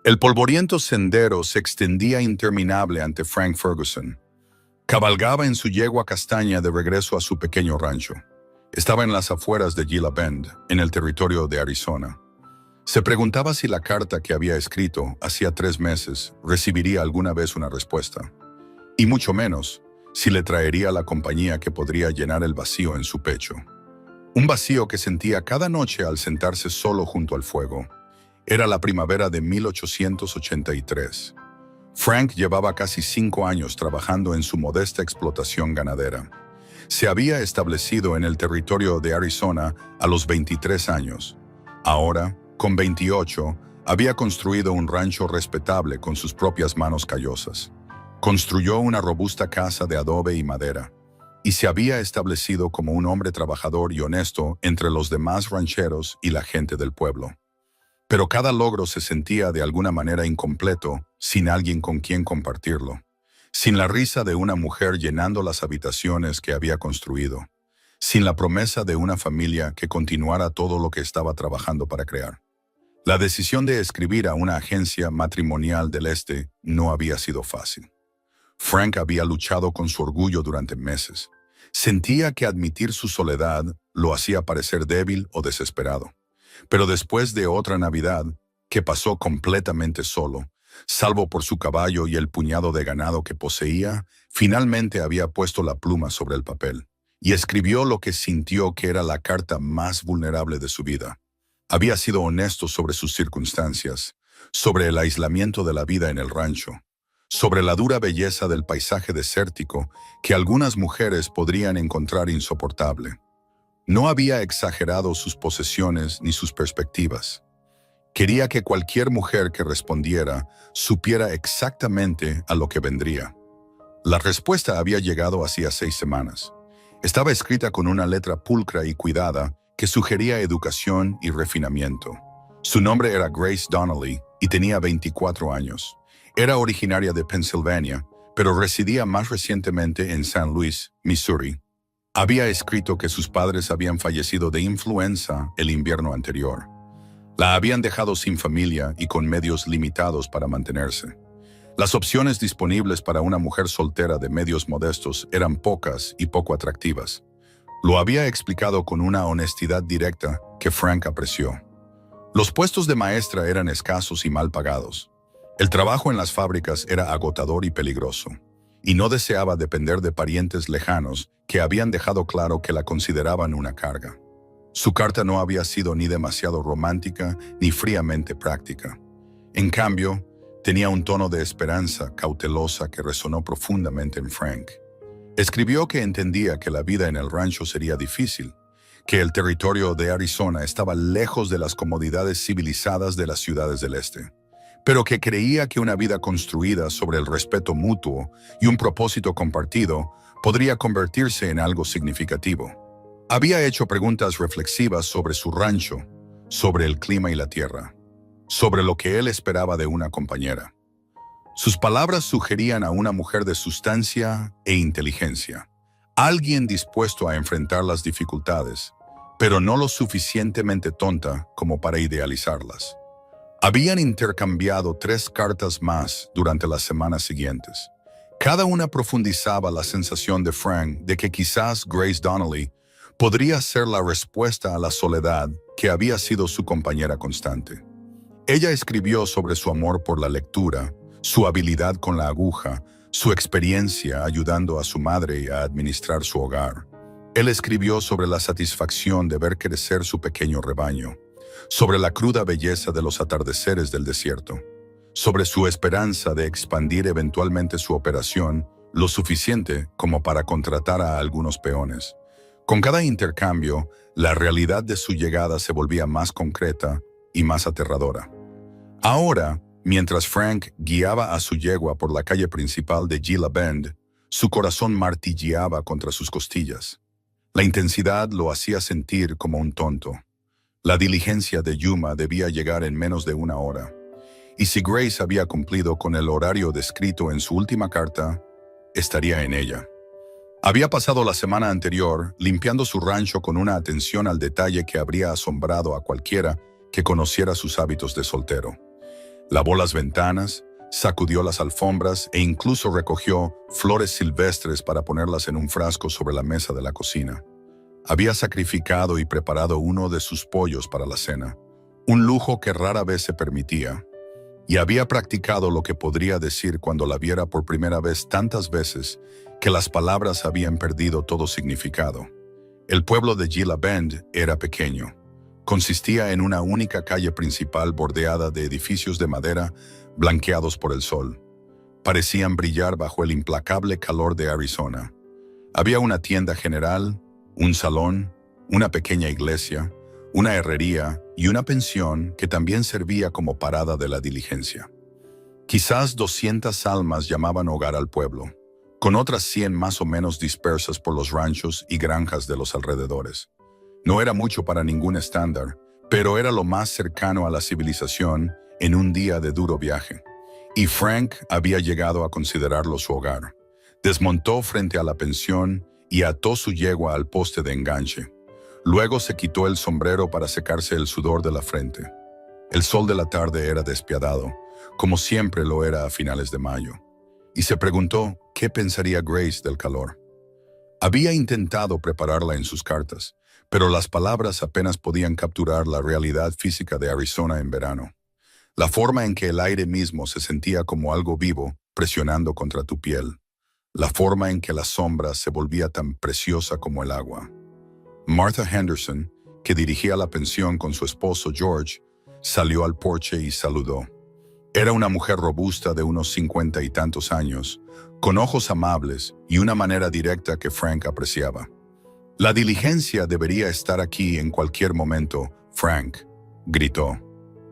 El polvoriento sendero se extendía interminable ante Frank Ferguson. Cabalgaba en su yegua castaña de regreso a su pequeño rancho. Estaba en las afueras de Gila Bend, en el territorio de Arizona. Se preguntaba si la carta que había escrito hacía 3 meses recibiría alguna vez una respuesta. Y mucho menos, si le traería la compañía que podría llenar el vacío en su pecho. Un vacío que sentía cada noche al sentarse solo junto al fuego. Era la primavera de 1883. Frank llevaba casi 5 años trabajando en su modesta explotación ganadera. Se había establecido en el territorio de Arizona a los 23 años. Ahora, con 28, había construido un rancho respetable con sus propias manos callosas. Construyó una robusta casa de adobe y madera, y se había establecido como un hombre trabajador y honesto entre los demás rancheros y la gente del pueblo. Pero cada logro se sentía de alguna manera incompleto sin alguien con quien compartirlo, sin la risa de una mujer llenando las habitaciones que había construido, sin la promesa de una familia que continuara todo lo que estaba trabajando para crear. La decisión de escribir a una agencia matrimonial del este no había sido fácil. Frank había luchado con su orgullo durante meses. Sentía que admitir su soledad lo hacía parecer débil o desesperado. Pero después de otra Navidad, que pasó completamente solo, salvo por su caballo y el puñado de ganado que poseía, finalmente había puesto la pluma sobre el papel y escribió lo que sintió que era la carta más vulnerable de su vida. Había sido honesto sobre sus circunstancias, sobre el aislamiento de la vida en el rancho, sobre la dura belleza del paisaje desértico que algunas mujeres podrían encontrar insoportable. No había exagerado sus posesiones ni sus perspectivas. Quería que cualquier mujer que respondiera supiera exactamente a lo que vendría. La respuesta había llegado hacía 6 semanas. Estaba escrita con una letra pulcra y cuidada que sugería educación y refinamiento. Su nombre era Grace Donnelly y tenía 24 años. Era originaria de Pensilvania, pero residía más recientemente en San Luis, Missouri. Había escrito que sus padres habían fallecido de influenza el invierno anterior. La habían dejado sin familia y con medios limitados para mantenerse. Las opciones disponibles para una mujer soltera de medios modestos eran pocas y poco atractivas. Lo había explicado con una honestidad directa que Frank apreció. Los puestos de maestra eran escasos y mal pagados. El trabajo en las fábricas era agotador y peligroso, y no deseaba depender de parientes lejanos que habían dejado claro que la consideraban una carga. Su carta no había sido ni demasiado romántica ni fríamente práctica. En cambio, tenía un tono de esperanza cautelosa que resonó profundamente en Frank. Escribió que entendía que la vida en el rancho sería difícil, que el territorio de Arizona estaba lejos de las comodidades civilizadas de las ciudades del este, pero que creía que una vida construida sobre el respeto mutuo y un propósito compartido podría convertirse en algo significativo. Había hecho preguntas reflexivas sobre su rancho, sobre el clima y la tierra, sobre lo que él esperaba de una compañera. Sus palabras sugerían a una mujer de sustancia e inteligencia, alguien dispuesto a enfrentar las dificultades, pero no lo suficientemente tonta como para idealizarlas. Habían intercambiado 3 cartas más durante las semanas siguientes. Cada una profundizaba la sensación de Frank de que quizás Grace Donnelly podría ser la respuesta a la soledad que había sido su compañera constante. Ella escribió sobre su amor por la lectura, su habilidad con la aguja, su experiencia ayudando a su madre a administrar su hogar. Él escribió sobre la satisfacción de ver crecer su pequeño rebaño, sobre la cruda belleza de los atardeceres del desierto, sobre su esperanza de expandir eventualmente su operación lo suficiente como para contratar a algunos peones. Con cada intercambio, la realidad de su llegada se volvía más concreta y más aterradora. Ahora, mientras Frank guiaba a su yegua por la calle principal de Gila Bend, su corazón martilleaba contra sus costillas. La intensidad lo hacía sentir como un tonto. La diligencia de Yuma debía llegar en menos de 1 hora. Y si Grace había cumplido con el horario descrito en su última carta, estaría en ella. Había pasado la semana anterior limpiando su rancho con una atención al detalle que habría asombrado a cualquiera que conociera sus hábitos de soltero. Lavó las ventanas, sacudió las alfombras e incluso recogió flores silvestres para ponerlas en un frasco sobre la mesa de la cocina. Había sacrificado y preparado uno de sus pollos para la cena, un lujo que rara vez se permitía, y había practicado lo que podría decir cuando la viera por primera vez tantas veces que las palabras habían perdido todo significado. El pueblo de Gila Bend era pequeño. Consistía en una única calle principal bordeada de edificios de madera blanqueados por el sol. Parecían brillar bajo el implacable calor de Arizona. Había una tienda general, un salón, una pequeña iglesia, una herrería y una pensión que también servía como parada de la diligencia. Quizás 200 almas llamaban hogar al pueblo, con otras 100 más o menos dispersas por los ranchos y granjas de los alrededores. No era mucho para ningún estándar, pero era lo más cercano a la civilización en un día de duro viaje. Y Frank había llegado a considerarlo su hogar. Desmontó frente a la pensión y ató su yegua al poste de enganche. Luego se quitó el sombrero para secarse el sudor de la frente. El sol de la tarde era despiadado, como siempre lo era a finales de mayo, y se preguntó qué pensaría Grace del calor. Había intentado prepararla en sus cartas, pero las palabras apenas podían capturar la realidad física de Arizona en verano. La forma en que el aire mismo se sentía como algo vivo presionando contra tu piel. La forma en que la sombra se volvía tan preciosa como el agua. Martha Henderson, que dirigía la pensión con su esposo George, salió al porche y saludó. Era una mujer robusta de unos 50 y tantos años, con ojos amables y una manera directa que Frank apreciaba. «La diligencia debería estar aquí en cualquier momento, Frank», gritó.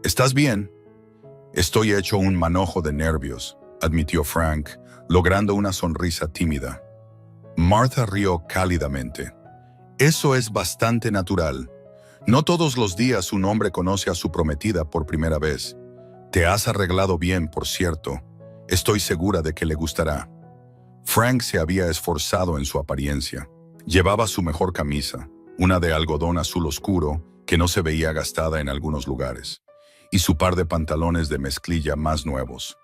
«¿Estás bien?» «Estoy hecho un manojo de nervios», admitió Frank, logrando una sonrisa tímida. Martha rió cálidamente. «Eso es bastante natural. No todos los días un hombre conoce a su prometida por primera vez. Te has arreglado bien, por cierto. Estoy segura de que le gustará». Frank se había esforzado en su apariencia. Llevaba su mejor camisa, una de algodón azul oscuro que no se veía gastada en algunos lugares, y su par de pantalones de mezclilla más nuevos.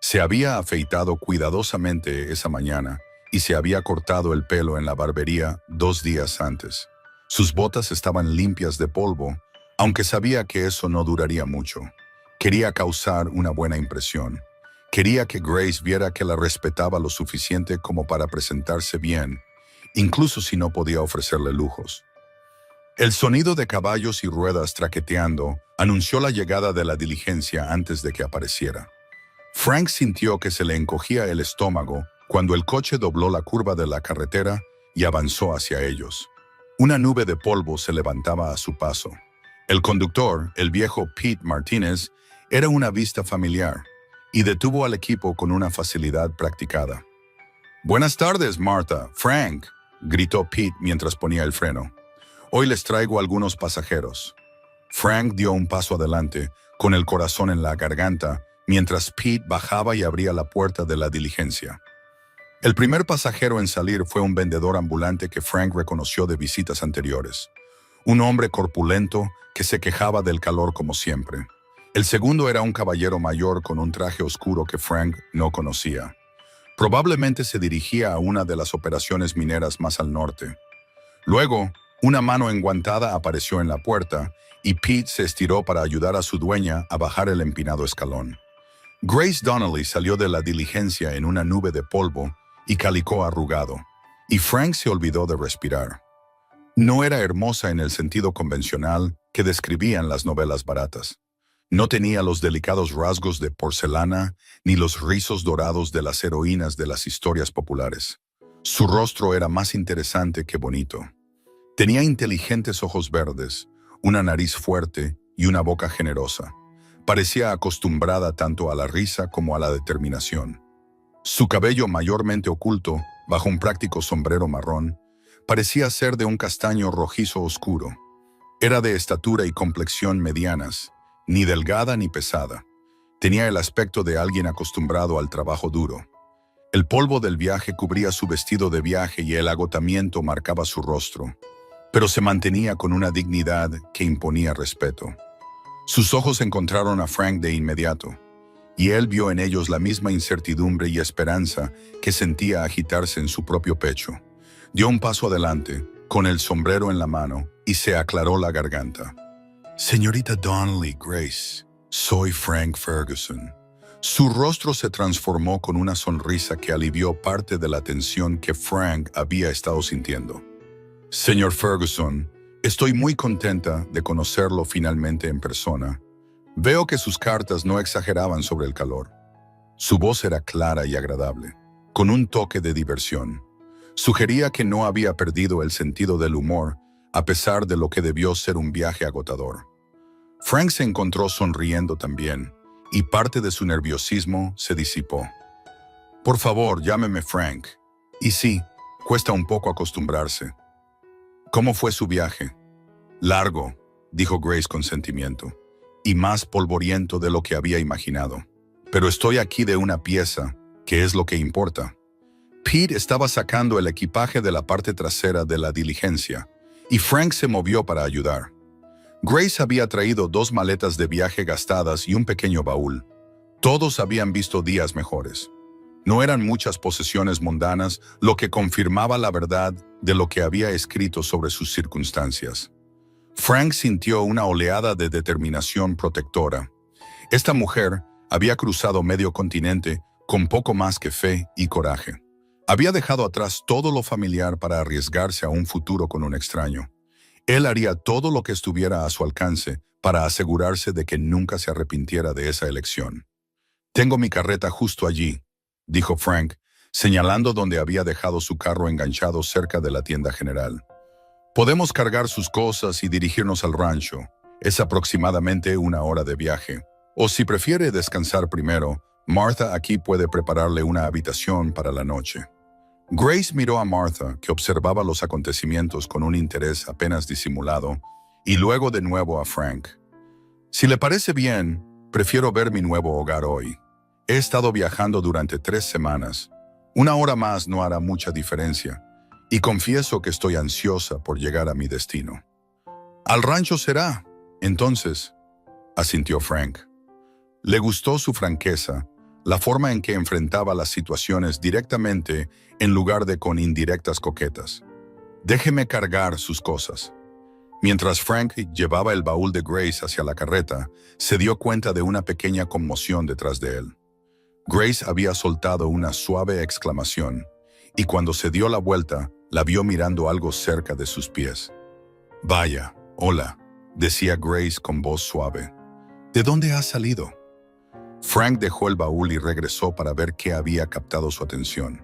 Se había afeitado cuidadosamente esa mañana y se había cortado el pelo en la barbería 2 días antes. Sus botas estaban limpias de polvo, aunque sabía que eso no duraría mucho. Quería causar una buena impresión. Quería que Grace viera que la respetaba lo suficiente como para presentarse bien, incluso si no podía ofrecerle lujos. El sonido de caballos y ruedas traqueteando anunció la llegada de la diligencia antes de que apareciera. Frank sintió que se le encogía el estómago cuando el coche dobló la curva de la carretera y avanzó hacia ellos. Una nube de polvo se levantaba a su paso. El conductor, el viejo Pete Martínez, era una vista familiar y detuvo al equipo con una facilidad practicada. «Buenas tardes, Martha, Frank», gritó Pete mientras ponía el freno. «Hoy les traigo algunos pasajeros». Frank dio un paso adelante, con el corazón en la garganta, mientras Pete bajaba y abría la puerta de la diligencia. El primer pasajero en salir fue un vendedor ambulante que Frank reconoció de visitas anteriores. Un hombre corpulento que se quejaba del calor como siempre. El segundo era un caballero mayor con un traje oscuro que Frank no conocía. Probablemente se dirigía a una de las operaciones mineras más al norte. Luego, una mano enguantada apareció en la puerta y Pete se estiró para ayudar a su dueña a bajar el empinado escalón. Grace Donnelly salió de la diligencia en una nube de polvo y calicó arrugado, y Frank se olvidó de respirar. No era hermosa en el sentido convencional que describían las novelas baratas. No tenía los delicados rasgos de porcelana ni los rizos dorados de las heroínas de las historias populares. Su rostro era más interesante que bonito. Tenía inteligentes ojos verdes, una nariz fuerte y una boca generosa. Parecía acostumbrada tanto a la risa como a la determinación. Su cabello mayormente oculto, bajo un práctico sombrero marrón, parecía ser de un castaño rojizo oscuro. Era de estatura y complexión medianas, ni delgada ni pesada. Tenía el aspecto de alguien acostumbrado al trabajo duro. El polvo del viaje cubría su vestido de viaje y el agotamiento marcaba su rostro, pero se mantenía con una dignidad que imponía respeto. Sus ojos encontraron a Frank de inmediato, y él vio en ellos la misma incertidumbre y esperanza que sentía agitarse en su propio pecho. Dio un paso adelante, con el sombrero en la mano, y se aclaró la garganta. Señorita Donnelly, Grace, soy Frank Ferguson. Su rostro se transformó con una sonrisa que alivió parte de la tensión que Frank había estado sintiendo. Señor Ferguson, estoy muy contenta de conocerlo finalmente en persona. Veo que sus cartas no exageraban sobre el calor. Su voz era clara y agradable, con un toque de diversión. Sugería que no había perdido el sentido del humor, a pesar de lo que debió ser un viaje agotador. Frank se encontró sonriendo también, y parte de su nerviosismo se disipó. Por favor, llámeme Frank. Y sí, cuesta un poco acostumbrarse. ¿Cómo fue su viaje? Largo, dijo Grace con sentimiento, y más polvoriento de lo que había imaginado. Pero estoy aquí de una pieza, que es lo que importa. Pete estaba sacando el equipaje de la parte trasera de la diligencia, y Frank se movió para ayudar. Grace había traído 2 maletas de viaje gastadas y un pequeño baúl. Todos habían visto días mejores. No eran muchas posesiones mundanas, lo que confirmaba la verdad de lo que había escrito sobre sus circunstancias. Frank sintió una oleada de determinación protectora. Esta mujer había cruzado medio continente con poco más que fe y coraje. Había dejado atrás todo lo familiar para arriesgarse a un futuro con un extraño. Él haría todo lo que estuviera a su alcance para asegurarse de que nunca se arrepintiera de esa elección. «Tengo mi carreta justo allí», dijo Frank, señalando donde había dejado su carro enganchado cerca de la tienda general. «Podemos cargar sus cosas y dirigirnos al rancho. Es aproximadamente 1 hora de viaje. O si prefiere descansar primero, Martha aquí puede prepararle una habitación para la noche». Grace miró a Martha, que observaba los acontecimientos con un interés apenas disimulado, y luego de nuevo a Frank. «Si le parece bien, prefiero ver mi nuevo hogar hoy. He estado viajando durante 3 semanas. 1 hora más no hará mucha diferencia, y confieso que estoy ansiosa por llegar a mi destino». «Al rancho será, entonces», asintió Frank. Le gustó su franqueza, la forma en que enfrentaba las situaciones directamente en lugar de con indirectas coquetas. «Déjeme cargar sus cosas». Mientras Frank llevaba el baúl de Grace hacia la carreta, se dio cuenta de una pequeña conmoción detrás de él. Grace había soltado una suave exclamación, y cuando se dio la vuelta, la vio mirando algo cerca de sus pies. «Vaya, hola», decía Grace con voz suave. «¿De dónde has salido?» Frank dejó el baúl y regresó para ver qué había captado su atención.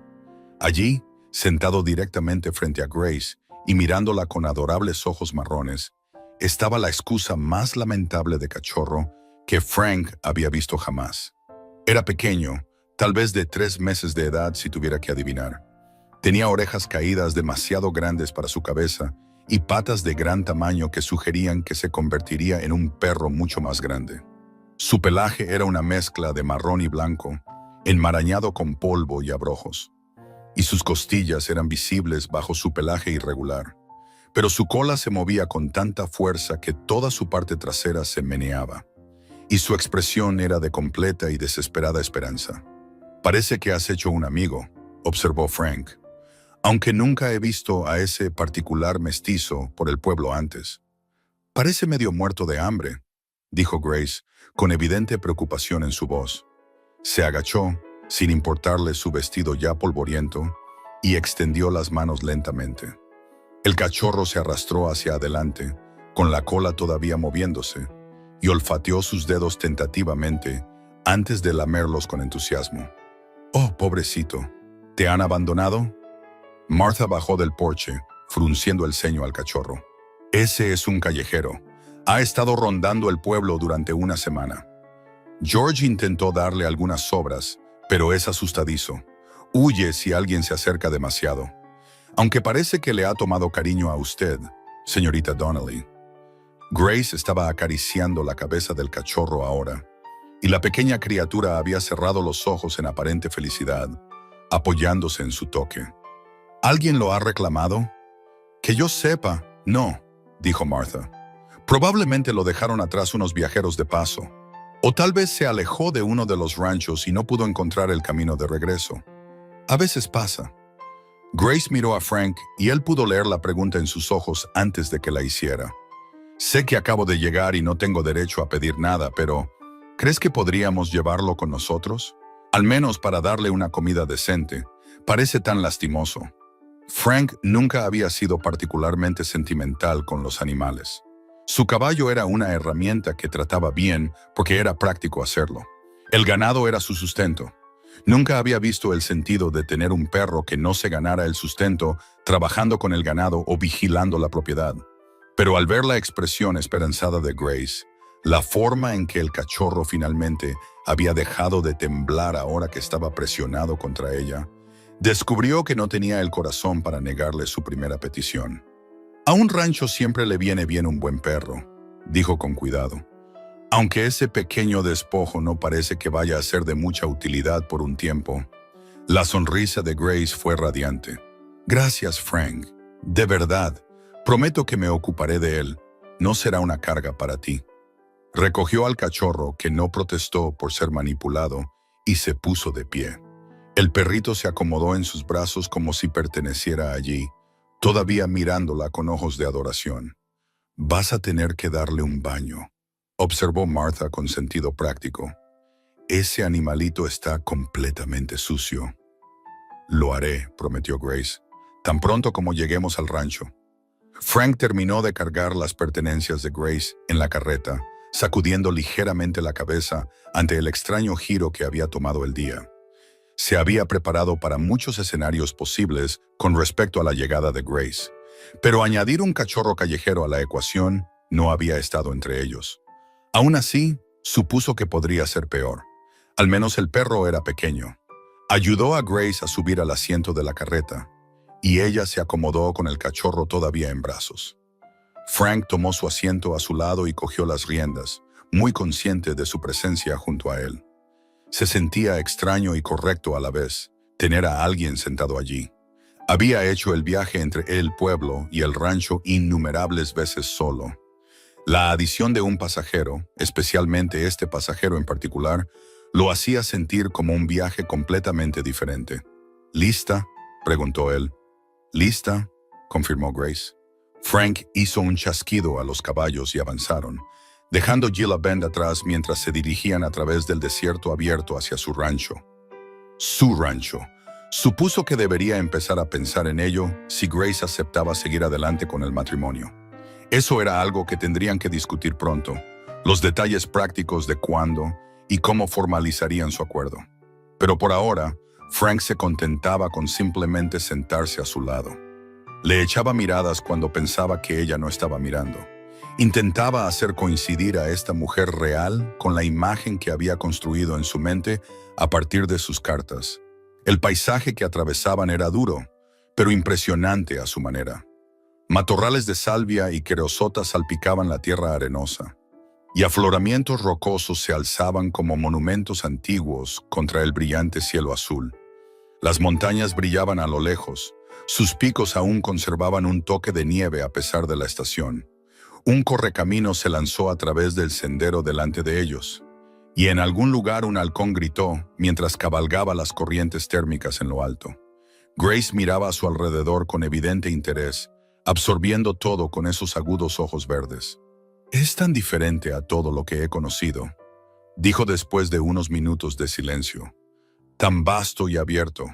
Allí, sentado directamente frente a Grace y mirándola con adorables ojos marrones, estaba la excusa más lamentable de cachorro que Frank había visto jamás. Era pequeño, tal vez de 3 meses de edad si tuviera que adivinar. Tenía orejas caídas demasiado grandes para su cabeza y patas de gran tamaño que sugerían que se convertiría en un perro mucho más grande. Su pelaje era una mezcla de marrón y blanco, enmarañado con polvo y abrojos, y sus costillas eran visibles bajo su pelaje irregular, pero su cola se movía con tanta fuerza que toda su parte trasera se meneaba, y su expresión era de completa y desesperada esperanza. «Parece que has hecho un amigo», observó Frank, «aunque nunca he visto a ese particular mestizo por el pueblo antes. Parece medio muerto de hambre», dijo Grace, con evidente preocupación en su voz. Se agachó, sin importarle su vestido ya polvoriento, y extendió las manos lentamente. El cachorro se arrastró hacia adelante, con la cola todavía moviéndose, y olfateó sus dedos tentativamente antes de lamerlos con entusiasmo. «Oh, pobrecito, ¿te han abandonado?» Martha bajó del porche, frunciendo el ceño al cachorro. «Ese es un callejero. Ha estado rondando el pueblo durante 1 semana. George intentó darle algunas sobras, pero es asustadizo. Huye si alguien se acerca demasiado. Aunque parece que le ha tomado cariño a usted, señorita Donnelly». Grace estaba acariciando la cabeza del cachorro ahora, y la pequeña criatura había cerrado los ojos en aparente felicidad, apoyándose en su toque. «¿Alguien lo ha reclamado?» «Que yo sepa, no», dijo Martha. «Probablemente lo dejaron atrás unos viajeros de paso». O tal vez se alejó de uno de los ranchos y no pudo encontrar el camino de regreso. A veces pasa. Grace miró a Frank y él pudo leer la pregunta en sus ojos antes de que la hiciera. Sé que acabo de llegar y no tengo derecho a pedir nada, pero ¿crees que podríamos llevarlo con nosotros? Al menos para darle una comida decente. Parece tan lastimoso. Frank nunca había sido particularmente sentimental con los animales. Su caballo era una herramienta que trataba bien porque era práctico hacerlo. El ganado era su sustento. Nunca había visto el sentido de tener un perro que no se ganara el sustento trabajando con el ganado o vigilando la propiedad. Pero al ver la expresión esperanzada de Grace, la forma en que el cachorro finalmente había dejado de temblar ahora que estaba presionado contra ella, descubrió que no tenía el corazón para negarle su primera petición. A un rancho siempre le viene bien un buen perro, dijo con cuidado. Aunque ese pequeño despojo no parece que vaya a ser de mucha utilidad por un tiempo, la sonrisa de Grace fue radiante. Gracias, Frank. De verdad, prometo que me ocuparé de él. No será una carga para ti. Recogió al cachorro, que no protestó por ser manipulado, y se puso de pie. El perrito se acomodó en sus brazos como si perteneciera allí, todavía mirándola con ojos de adoración. Vas a tener que darle un baño, observó Martha con sentido práctico. Ese animalito está completamente sucio. Lo haré, prometió Grace, tan pronto como lleguemos al rancho. Frank terminó de cargar las pertenencias de Grace en la carreta, sacudiendo ligeramente la cabeza ante el extraño giro que había tomado el día. Se había preparado para muchos escenarios posibles con respecto a la llegada de Grace, pero añadir un cachorro callejero a la ecuación no había estado entre ellos. Aún así, supuso que podría ser peor. Al menos el perro era pequeño. Ayudó a Grace a subir al asiento de la carreta, y ella se acomodó con el cachorro todavía en brazos. Frank tomó su asiento a su lado y cogió las riendas, muy consciente de su presencia junto a él. Se sentía extraño y correcto a la vez, tener a alguien sentado allí. Había hecho el viaje entre el pueblo y el rancho innumerables veces solo. La adición de un pasajero, especialmente este pasajero en particular, lo hacía sentir como un viaje completamente diferente. ¿Lista?, preguntó él. «¿Lista?», confirmó Grace. Frank hizo un chasquido a los caballos y avanzaron, dejando Gila Bend atrás mientras se dirigían a través del desierto abierto hacia su rancho. Su rancho. Supuso que debería empezar a pensar en ello si Grace aceptaba seguir adelante con el matrimonio. Eso era algo que tendrían que discutir pronto, los detalles prácticos de cuándo y cómo formalizarían su acuerdo. Pero por ahora, Frank se contentaba con simplemente sentarse a su lado. Le echaba miradas cuando pensaba que ella no estaba mirando. Intentaba hacer coincidir a esta mujer real con la imagen que había construido en su mente a partir de sus cartas. El paisaje que atravesaban era duro, pero impresionante a su manera. Matorrales de salvia y querosota salpicaban la tierra arenosa, y afloramientos rocosos se alzaban como monumentos antiguos contra el brillante cielo azul. Las montañas brillaban a lo lejos, sus picos aún conservaban un toque de nieve a pesar de la estación. Un correcamino se lanzó a través del sendero delante de ellos, y en algún lugar un halcón gritó mientras cabalgaba las corrientes térmicas en lo alto. Grace miraba a su alrededor con evidente interés, absorbiendo todo con esos agudos ojos verdes. «Es tan diferente a todo lo que he conocido», dijo después de unos minutos de silencio. «Tan vasto y abierto.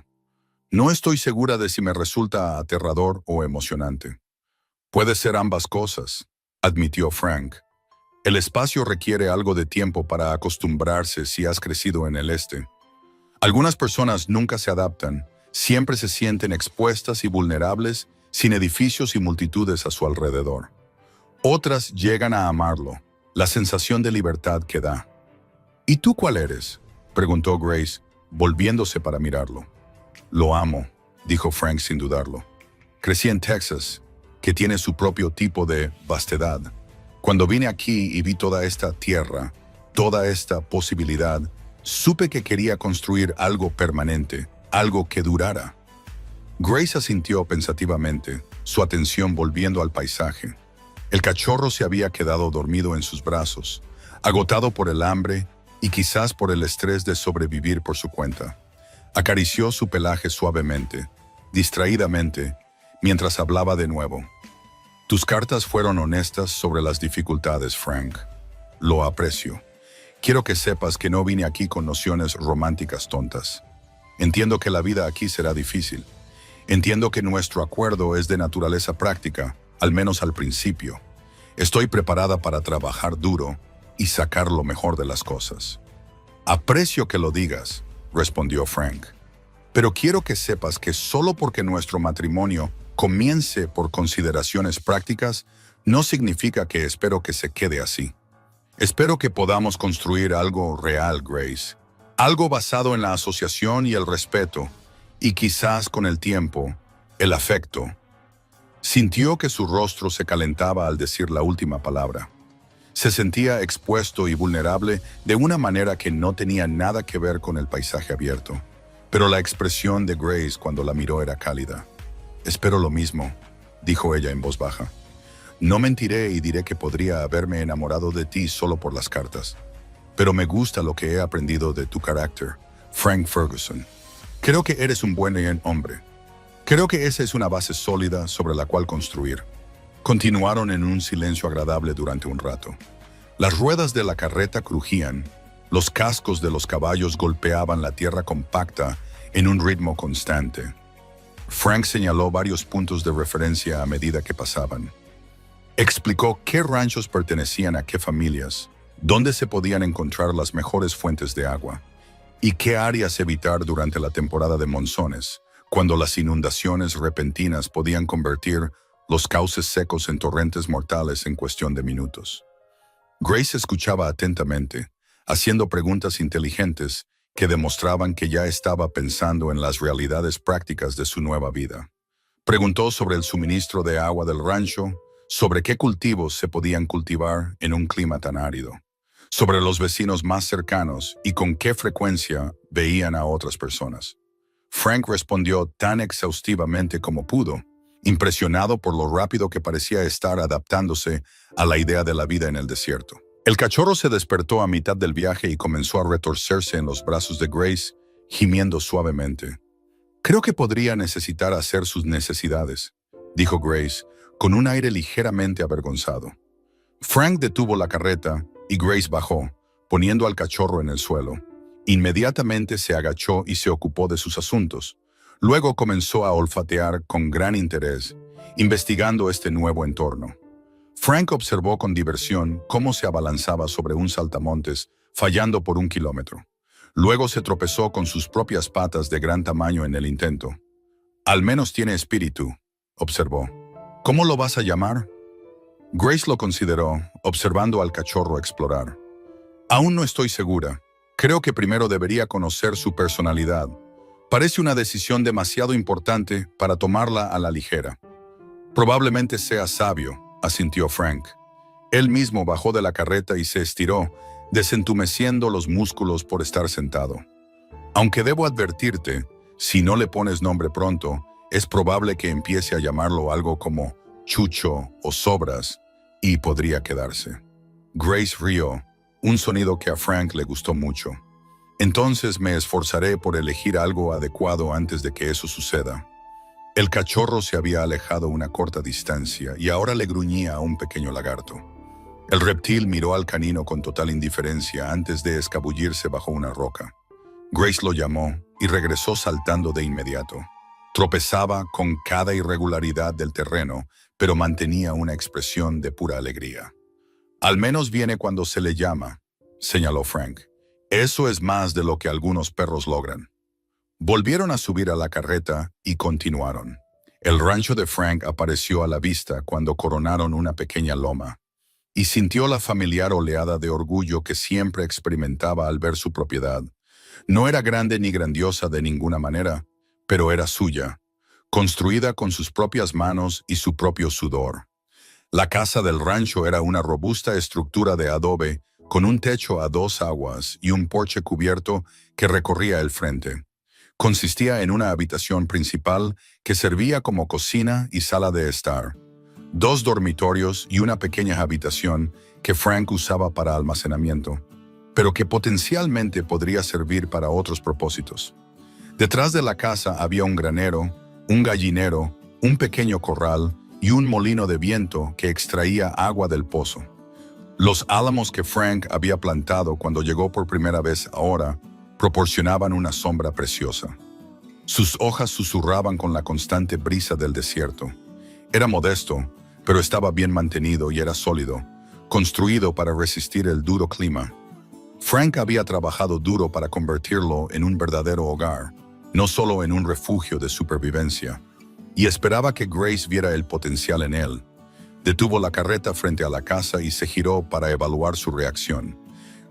No estoy segura de si me resulta aterrador o emocionante». «Puede ser ambas cosas», admitió Frank. «El espacio requiere algo de tiempo para acostumbrarse si has crecido en el este. Algunas personas nunca se adaptan, siempre se sienten expuestas y vulnerables sin edificios y multitudes a su alrededor. Otras llegan a amarlo, la sensación de libertad que da». «¿Y tú cuál eres?», preguntó Grace, volviéndose para mirarlo. «Lo amo», dijo Frank sin dudarlo. «Crecí en Texas, que tiene su propio tipo de vastedad. Cuando vine aquí y vi toda esta tierra, toda esta posibilidad, supe que quería construir algo permanente, algo que durara». Grace asintió pensativamente, su atención volviendo al paisaje. El cachorro se había quedado dormido en sus brazos, agotado por el hambre y quizás por el estrés de sobrevivir por su cuenta. Acarició su pelaje suavemente, distraídamente, mientras hablaba de nuevo. Tus cartas fueron honestas sobre las dificultades, Frank. Lo aprecio. Quiero que sepas que no vine aquí con nociones románticas tontas. Entiendo que la vida aquí será difícil. Entiendo que nuestro acuerdo es de naturaleza práctica, al menos al principio. Estoy preparada para trabajar duro y sacar lo mejor de las cosas. Aprecio que lo digas, respondió Frank. Pero quiero que sepas que solo porque nuestro matrimonio comience por consideraciones prácticas, no significa que espero que se quede así. Espero que podamos construir algo real, Grace. Algo basado en la asociación y el respeto, y quizás con el tiempo, el afecto. Sintió que su rostro se calentaba al decir la última palabra. Se sentía expuesto y vulnerable de una manera que no tenía nada que ver con el paisaje abierto. Pero la expresión de Grace cuando la miró era cálida. Espero lo mismo, dijo ella en voz baja. No mentiré y diré que podría haberme enamorado de ti solo por las cartas. Pero me gusta lo que he aprendido de tu carácter, Frank Ferguson. Creo que eres un buen hombre. Creo que esa es una base sólida sobre la cual construir. Continuaron en un silencio agradable durante un rato. Las ruedas de la carreta crujían, los cascos de los caballos golpeaban la tierra compacta en un ritmo constante. Frank señaló varios puntos de referencia a medida que pasaban. Explicó qué ranchos pertenecían a qué familias, dónde se podían encontrar las mejores fuentes de agua y qué áreas evitar durante la temporada de monzones, cuando las inundaciones repentinas podían convertir los cauces secos en torrentes mortales en cuestión de minutos. Grace escuchaba atentamente, haciendo preguntas inteligentes que demostraban que ya estaba pensando en las realidades prácticas de su nueva vida. Preguntó sobre el suministro de agua del rancho, sobre qué cultivos se podían cultivar en un clima tan árido, sobre los vecinos más cercanos y con qué frecuencia veían a otras personas. Frank respondió tan exhaustivamente como pudo, impresionado por lo rápido que parecía estar adaptándose a la idea de la vida en el desierto. El cachorro se despertó a mitad del viaje y comenzó a retorcerse en los brazos de Grace, gimiendo suavemente. Creo que podría necesitar hacer sus necesidades, dijo Grace, con un aire ligeramente avergonzado. Frank detuvo la carreta y Grace bajó, poniendo al cachorro en el suelo. Inmediatamente se agachó y se ocupó de sus asuntos. Luego comenzó a olfatear con gran interés, investigando este nuevo entorno. Frank observó con diversión cómo se abalanzaba sobre un saltamontes, fallando por 1 kilómetro. Luego se tropezó con sus propias patas de gran tamaño en el intento. Al menos tiene espíritu, observó. ¿Cómo lo vas a llamar? Grace lo consideró, observando al cachorro explorar. Aún no estoy segura. Creo que primero debería conocer su personalidad. Parece una decisión demasiado importante para tomarla a la ligera. Probablemente sea sabio, asintió Frank. Él mismo bajó de la carreta y se estiró, desentumeciendo los músculos por estar sentado. Aunque debo advertirte, si no le pones nombre pronto, es probable que empiece a llamarlo algo como Chucho o Sobras, y podría quedarse. Grace rió, un sonido que a Frank le gustó mucho. Entonces me esforzaré por elegir algo adecuado antes de que eso suceda. El cachorro se había alejado una corta distancia y ahora le gruñía a un pequeño lagarto. El reptil miró al canino con total indiferencia antes de escabullirse bajo una roca. Grace lo llamó y regresó saltando de inmediato. Tropezaba con cada irregularidad del terreno, pero mantenía una expresión de pura alegría. Al menos viene cuando se le llama, señaló Frank. Eso es más de lo que algunos perros logran. Volvieron a subir a la carreta y continuaron. El rancho de Frank apareció a la vista cuando coronaron una pequeña loma, y sintió la familiar oleada de orgullo que siempre experimentaba al ver su propiedad. No era grande ni grandiosa de ninguna manera, pero era suya, construida con sus propias manos y su propio sudor. La casa del rancho era una robusta estructura de adobe con un techo a 2 aguas y un porche cubierto que recorría el frente. Consistía en una habitación principal que servía como cocina y sala de estar, 2 dormitorios y una pequeña habitación que Frank usaba para almacenamiento. pero que potencialmente podría servir para otros propósitos. Detrás de la casa había un granero, un gallinero, un pequeño corral y un molino de viento que extraía agua del pozo. Los álamos que Frank había plantado cuando llegó por primera vez ahora proporcionaban una sombra preciosa. Sus hojas susurraban con la constante brisa del desierto. Era modesto, pero estaba bien mantenido y era sólido, construido para resistir el duro clima. Frank había trabajado duro para convertirlo en un verdadero hogar, no solo en un refugio de supervivencia, y esperaba que Grace viera el potencial en él. Detuvo la carreta frente a la casa y se giró para evaluar su reacción.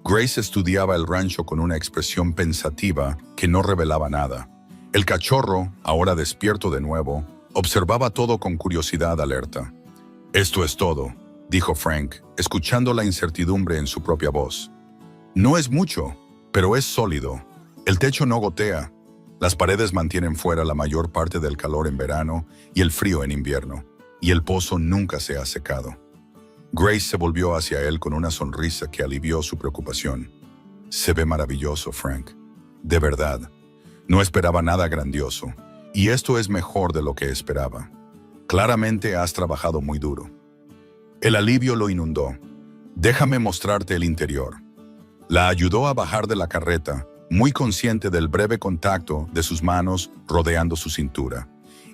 Grace estudiaba el rancho con una expresión pensativa que no revelaba nada. El cachorro, ahora despierto de nuevo, observaba todo con curiosidad alerta. «Esto es todo», dijo Frank, escuchando la incertidumbre en su propia voz. «No es mucho, pero es sólido. El techo no gotea. Las paredes mantienen fuera la mayor parte del calor en verano y el frío en invierno, y el pozo nunca se ha secado». Grace se volvió hacia él con una sonrisa que alivió su preocupación. «Se ve maravilloso, Frank. De verdad. No esperaba nada grandioso, y esto es mejor de lo que esperaba. Claramente has trabajado muy duro». El alivio lo inundó. «Déjame mostrarte el interior». La ayudó a bajar de la carreta, muy consciente del breve contacto de sus manos rodeando su cintura.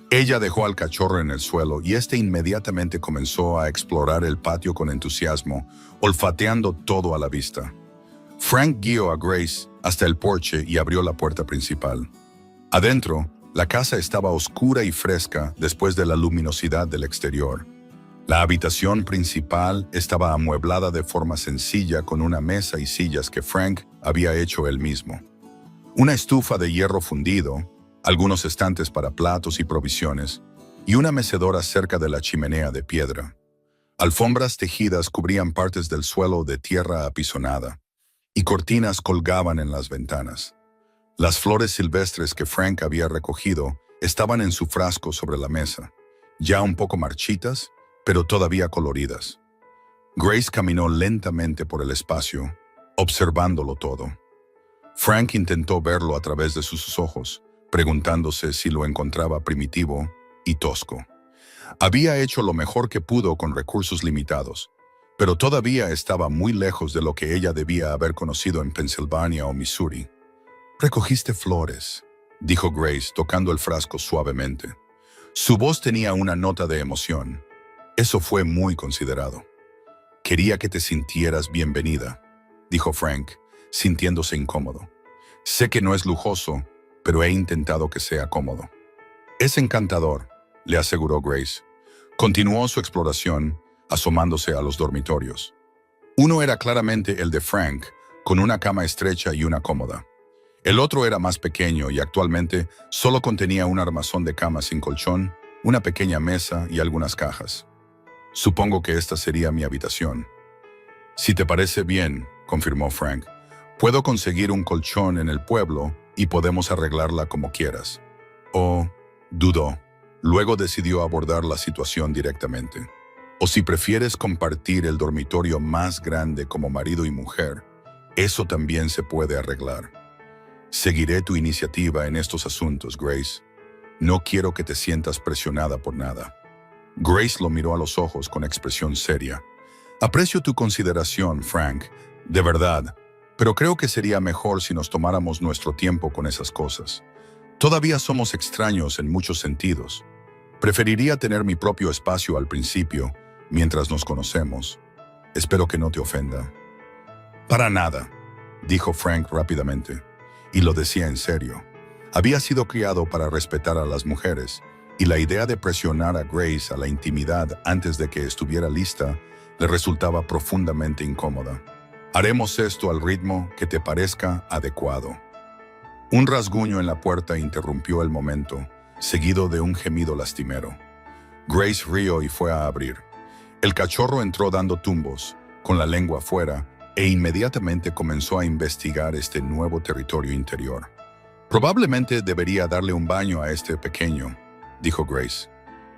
Ella dejó al cachorro en el suelo y éste inmediatamente comenzó a explorar el patio con entusiasmo, olfateando todo a la vista. Frank guió a Grace hasta el porche y abrió la puerta principal. Adentro, la casa estaba oscura y fresca después de la luminosidad del exterior. La habitación principal estaba amueblada de forma sencilla con una mesa y sillas que Frank había hecho él mismo. Una estufa de hierro fundido, algunos estantes para platos y provisiones, y una mecedora cerca de la chimenea de piedra. Alfombras tejidas cubrían partes del suelo de tierra apisonada, y cortinas colgaban en las ventanas. Las flores silvestres que Frank había recogido estaban en su frasco sobre la mesa, ya un poco marchitas, pero todavía coloridas. Grace caminó lentamente por el espacio, observándolo todo. Frank intentó verlo a través de sus ojos, preguntándose si lo encontraba primitivo y tosco. Había hecho lo mejor que pudo con recursos limitados, pero todavía estaba muy lejos de lo que ella debía haber conocido en Pensilvania o Missouri. «Recogiste flores», dijo Grace, tocando el frasco suavemente. Su voz tenía una nota de emoción. «Eso fue muy considerado». «Quería que te sintieras bienvenida», dijo Frank, sintiéndose incómodo. «Sé que no es lujoso, pero he intentado que sea cómodo». «Es encantador», le aseguró Grace. Continuó su exploración, asomándose a los dormitorios. Uno era claramente el de Frank, con una cama estrecha y una cómoda. El otro era más pequeño y actualmente solo contenía un armazón de cama sin colchón, una pequeña mesa y algunas cajas. «Supongo que esta sería mi habitación». «Si te parece bien», confirmó Frank, «puedo conseguir un colchón en el pueblo y podemos arreglarla como quieras». «O», dudó, luego decidió abordar la situación directamente. «O si prefieres compartir el dormitorio más grande como marido y mujer, eso también se puede arreglar. Seguiré tu iniciativa en estos asuntos, Grace. No quiero que te sientas presionada por nada». Grace lo miró a los ojos con expresión seria. «Aprecio tu consideración, Frank, de verdad, pero creo que sería mejor si nos tomáramos nuestro tiempo con esas cosas. Todavía somos extraños en muchos sentidos. Preferiría tener mi propio espacio al principio, mientras nos conocemos. Espero que no te ofenda». «Para nada», dijo Frank rápidamente, y lo decía en serio. Había sido criado para respetar a las mujeres, y la idea de presionar a Grace a la intimidad antes de que estuviera lista le resultaba profundamente incómoda. «Haremos esto al ritmo que te parezca adecuado». Un rasguño en la puerta interrumpió el momento, seguido de un gemido lastimero. Grace rió y fue a abrir. El cachorro entró dando tumbos, con la lengua afuera, e inmediatamente comenzó a investigar este nuevo territorio interior. «Probablemente debería darle un baño a este pequeño», dijo Grace,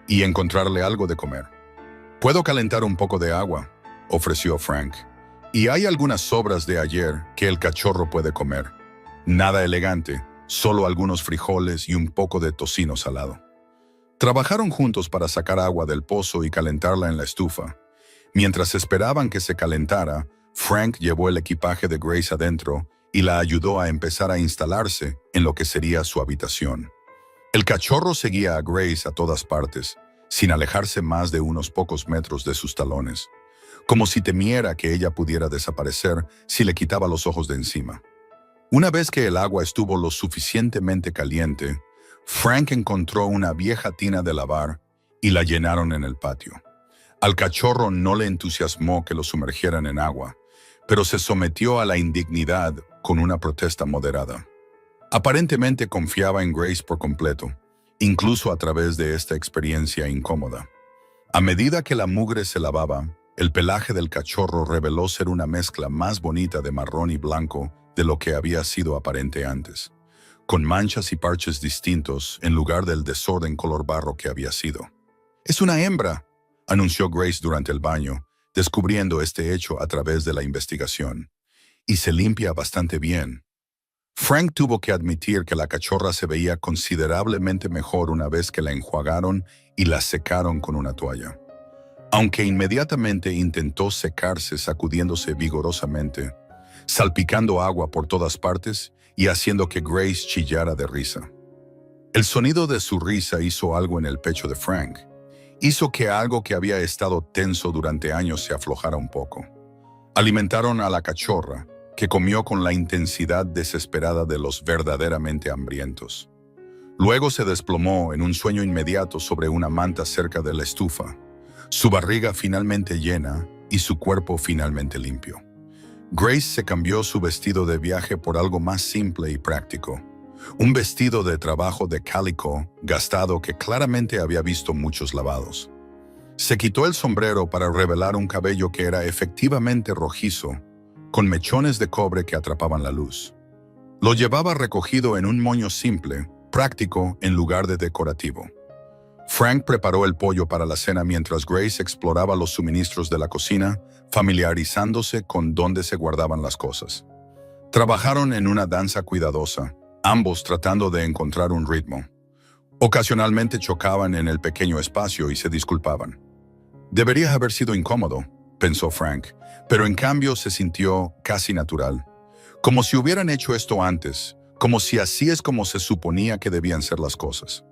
«y encontrarle algo de comer». «Puedo calentar un poco de agua», ofreció Frank. Y hay algunas sobras de ayer que el cachorro puede comer. Nada elegante, solo algunos frijoles y un poco de tocino salado. Trabajaron juntos para sacar agua del pozo y calentarla en la estufa. Mientras esperaban que se calentara, Frank llevó el equipaje de Grace adentro y la ayudó a empezar a instalarse en lo que sería su habitación. El cachorro seguía a Grace a todas partes, sin alejarse más de unos pocos metros de sus talones, como si temiera que ella pudiera desaparecer si le quitaba los ojos de encima. Una vez que el agua estuvo lo suficientemente caliente, Frank encontró una vieja tina de lavar y la llenaron en el patio. Al cachorro no le entusiasmó que lo sumergieran en agua, pero se sometió a la indignidad con una protesta moderada. Aparentemente confiaba en Grace por completo, incluso a través de esta experiencia incómoda. A medida que la mugre se lavaba, el pelaje del cachorro reveló ser una mezcla más bonita de marrón y blanco de lo que había sido aparente antes, con manchas y parches distintos en lugar del desorden color barro que había sido. «Es una hembra», anunció Grace durante el baño, descubriendo este hecho a través de la investigación. «Y se limpia bastante bien». Frank tuvo que admitir que la cachorra se veía considerablemente mejor una vez que la enjuagaron y la secaron con una toalla. Aunque inmediatamente intentó secarse sacudiéndose vigorosamente, salpicando agua por todas partes y haciendo que Grace chillara de risa. El sonido de su risa hizo algo en el pecho de Frank. Hizo que algo que había estado tenso durante años se aflojara un poco. Alimentaron a la cachorra, que comió con la intensidad desesperada de los verdaderamente hambrientos. Luego se desplomó en un sueño inmediato sobre una manta cerca de la estufa, su barriga finalmente llena y su cuerpo finalmente limpio. Grace se cambió su vestido de viaje por algo más simple y práctico, un vestido de trabajo de cálico gastado que claramente había visto muchos lavados. Se quitó el sombrero para revelar un cabello que era efectivamente rojizo, con mechones de cobre que atrapaban la luz. Lo llevaba recogido en un moño simple, práctico en lugar de decorativo. Frank preparó el pollo para la cena mientras Grace exploraba los suministros de la cocina, familiarizándose con dónde se guardaban las cosas. Trabajaron en una danza cuidadosa, ambos tratando de encontrar un ritmo. Ocasionalmente chocaban en el pequeño espacio y se disculpaban. Debería haber sido incómodo, pensó Frank, pero en cambio se sintió casi natural. Como si hubieran hecho esto antes, como si así es como se suponía que debían ser las cosas.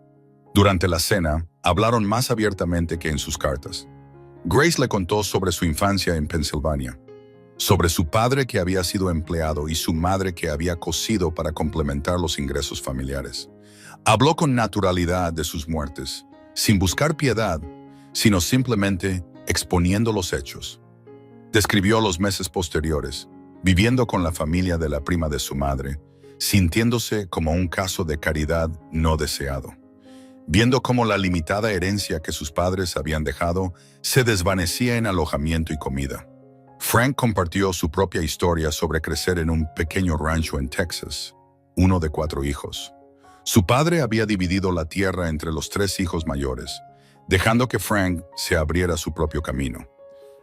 Durante la cena, hablaron más abiertamente que en sus cartas. Grace le contó sobre su infancia en Pensilvania, sobre su padre que había sido empleado y su madre que había cosido para complementar los ingresos familiares. Habló con naturalidad de sus muertes, sin buscar piedad, sino simplemente exponiendo los hechos. Describió los meses posteriores, viviendo con la familia de la prima de su madre, sintiéndose como un caso de caridad no deseado, viendo cómo la limitada herencia que sus padres habían dejado se desvanecía en alojamiento y comida. Frank compartió su propia historia sobre crecer en un pequeño rancho en Texas, uno de 4 hijos. Su padre había dividido la tierra entre los 3 hijos mayores, dejando que Frank se abriera su propio camino.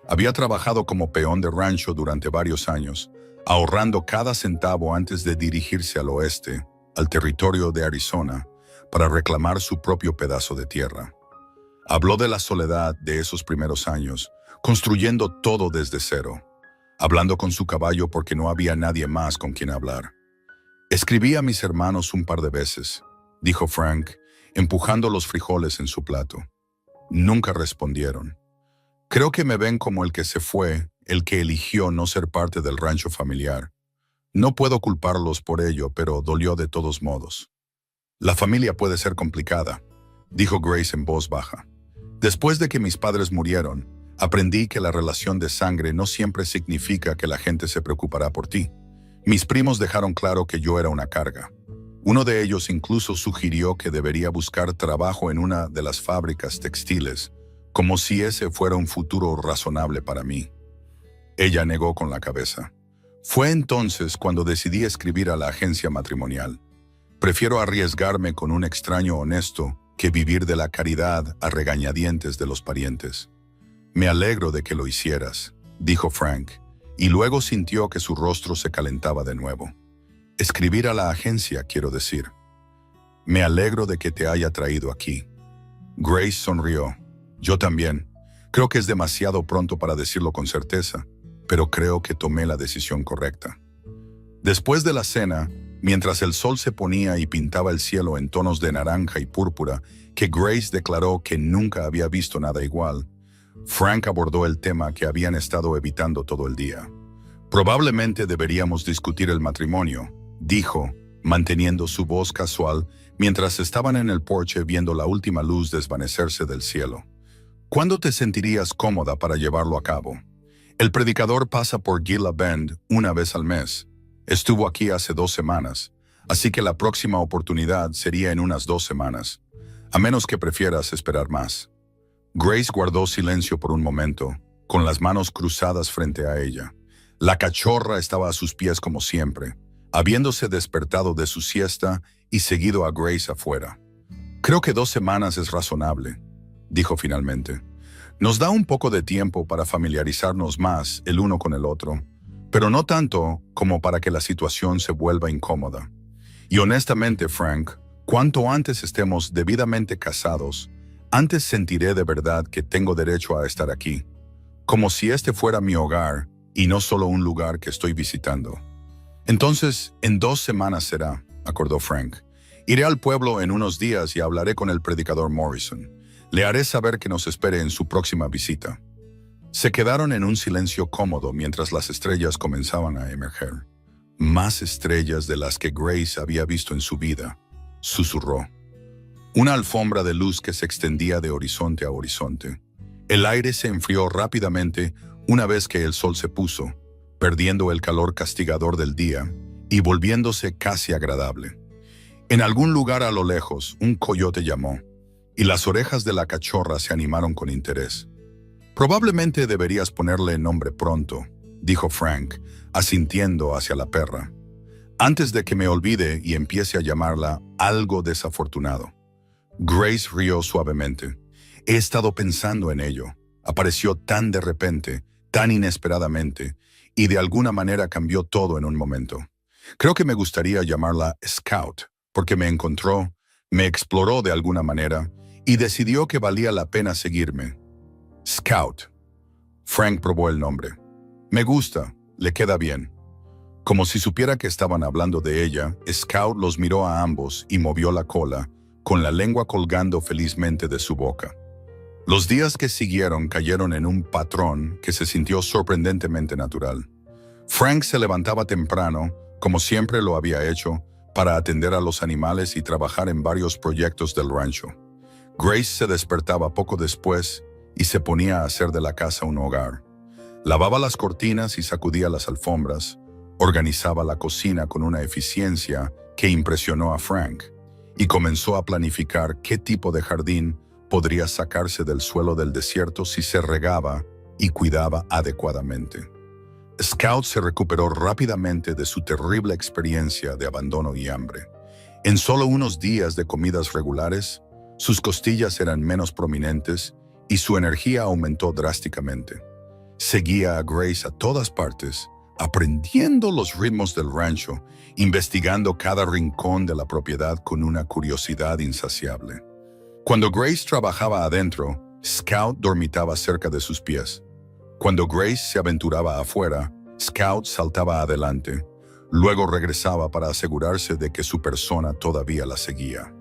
Había trabajado como peón de rancho durante varios años, ahorrando cada centavo antes de dirigirse al oeste, al territorio de Arizona, para reclamar su propio pedazo de tierra. Habló de la soledad de esos primeros años, construyendo todo desde cero, hablando con su caballo porque no había nadie más con quien hablar. «Escribí a mis hermanos un par de veces», dijo Frank, empujando los frijoles en su plato. «Nunca respondieron. Creo que me ven como el que se fue, el que eligió no ser parte del rancho familiar. No puedo culparlos por ello, pero dolió de todos modos». «La familia puede ser complicada», dijo Grace en voz baja. «Después de que mis padres murieron, aprendí que la relación de sangre no siempre significa que la gente se preocupará por ti. Mis primos dejaron claro que yo era una carga. Uno de ellos incluso sugirió que debería buscar trabajo en una de las fábricas textiles, como si ese fuera un futuro razonable para mí». Ella negó con la cabeza. «Fue entonces cuando decidí escribir a la agencia matrimonial. Prefiero arriesgarme con un extraño honesto que vivir de la caridad a regañadientes de los parientes». «Me alegro de que lo hicieras», dijo Frank, y luego sintió que su rostro se calentaba de nuevo. Escribir a la agencia, quiero decir. Me alegro de que te haya traído aquí. Grace sonrió. Yo también. Creo que es demasiado pronto para decirlo con certeza, pero creo que tomé la decisión correcta. Después de la cena, mientras el sol se ponía y pintaba el cielo en tonos de naranja y púrpura, que Grace declaró que nunca había visto nada igual, Frank abordó el tema que habían estado evitando todo el día. Probablemente deberíamos discutir el matrimonio, dijo, manteniendo su voz casual mientras estaban en el porche viendo la última luz desvanecerse del cielo. ¿Cuándo te sentirías cómoda para llevarlo a cabo? El predicador pasa por Gila Bend una vez al mes. Estuvo aquí hace 2 semanas, así que la próxima oportunidad sería en unas 2 semanas, a menos que prefieras esperar más. Grace guardó silencio por un momento, con las manos cruzadas frente a ella. La cachorra estaba a sus pies como siempre, habiéndose despertado de su siesta y seguido a Grace afuera. Creo que 2 semanas es razonable, dijo finalmente. Nos da un poco de tiempo para familiarizarnos más el uno con el otro, pero no tanto como para que la situación se vuelva incómoda. Y honestamente, Frank, cuanto antes estemos debidamente casados, antes sentiré de verdad que tengo derecho a estar aquí, como si este fuera mi hogar y no solo un lugar que estoy visitando. Entonces, en 2 semanas será, acordó Frank. Iré al pueblo en unos días y hablaré con el predicador Morrison. Le haré saber que nos espere en su próxima visita. Se quedaron en un silencio cómodo mientras las estrellas comenzaban a emerger. Más estrellas de las que Grace había visto en su vida, susurró. Una alfombra de luz que se extendía de horizonte a horizonte. El aire se enfrió rápidamente una vez que el sol se puso, perdiendo el calor castigador del día y volviéndose casi agradable. En algún lugar a lo lejos, un coyote llamó, y las orejas de la cachorra se animaron con interés. Probablemente deberías ponerle nombre pronto, dijo Frank, asintiendo hacia la perra, antes de que me olvide y empiece a llamarla algo desafortunado. Grace rió suavemente. He estado pensando en ello. Apareció tan de repente, tan inesperadamente, y de alguna manera cambió todo en un momento. Creo que me gustaría llamarla Scout, porque me encontró, me exploró de alguna manera, y decidió que valía la pena seguirme. Scout. Frank probó el nombre. Me gusta, le queda bien. Como si supiera que estaban hablando de ella, Scout los miró a ambos y movió la cola, con la lengua colgando felizmente de su boca. Los días que siguieron cayeron en un patrón que se sintió sorprendentemente natural. Frank se levantaba temprano, como siempre lo había hecho, para atender a los animales y trabajar en varios proyectos del rancho. Grace se despertaba poco después y se ponía a hacer de la casa un hogar. Lavaba las cortinas y sacudía las alfombras, organizaba la cocina con una eficiencia que impresionó a Frank, y comenzó a planificar qué tipo de jardín podría sacarse del suelo del desierto si se regaba y cuidaba adecuadamente. Scout se recuperó rápidamente de su terrible experiencia de abandono y hambre. En solo unos días de comidas regulares, sus costillas eran menos prominentes y su energía aumentó drásticamente. Seguía a Grace a todas partes, aprendiendo los ritmos del rancho, investigando cada rincón de la propiedad con una curiosidad insaciable. Cuando Grace trabajaba adentro, Scout dormitaba cerca de sus pies. Cuando Grace se aventuraba afuera, Scout saltaba adelante, luego regresaba para asegurarse de que su persona todavía la seguía.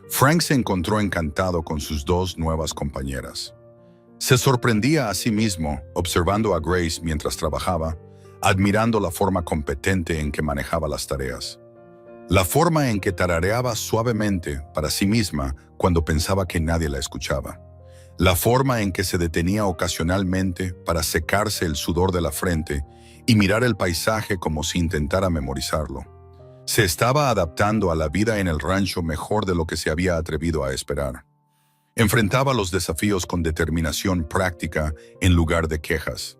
Frank se encontró encantado con sus 2 nuevas compañeras. Se sorprendía a sí mismo observando a Grace mientras trabajaba, admirando la forma competente en que manejaba las tareas. La forma en que tarareaba suavemente para sí misma cuando pensaba que nadie la escuchaba. La forma en que se detenía ocasionalmente para secarse el sudor de la frente y mirar el paisaje como si intentara memorizarlo. Se estaba adaptando a la vida en el rancho mejor de lo que se había atrevido a esperar. Enfrentaba los desafíos con determinación práctica en lugar de quejas.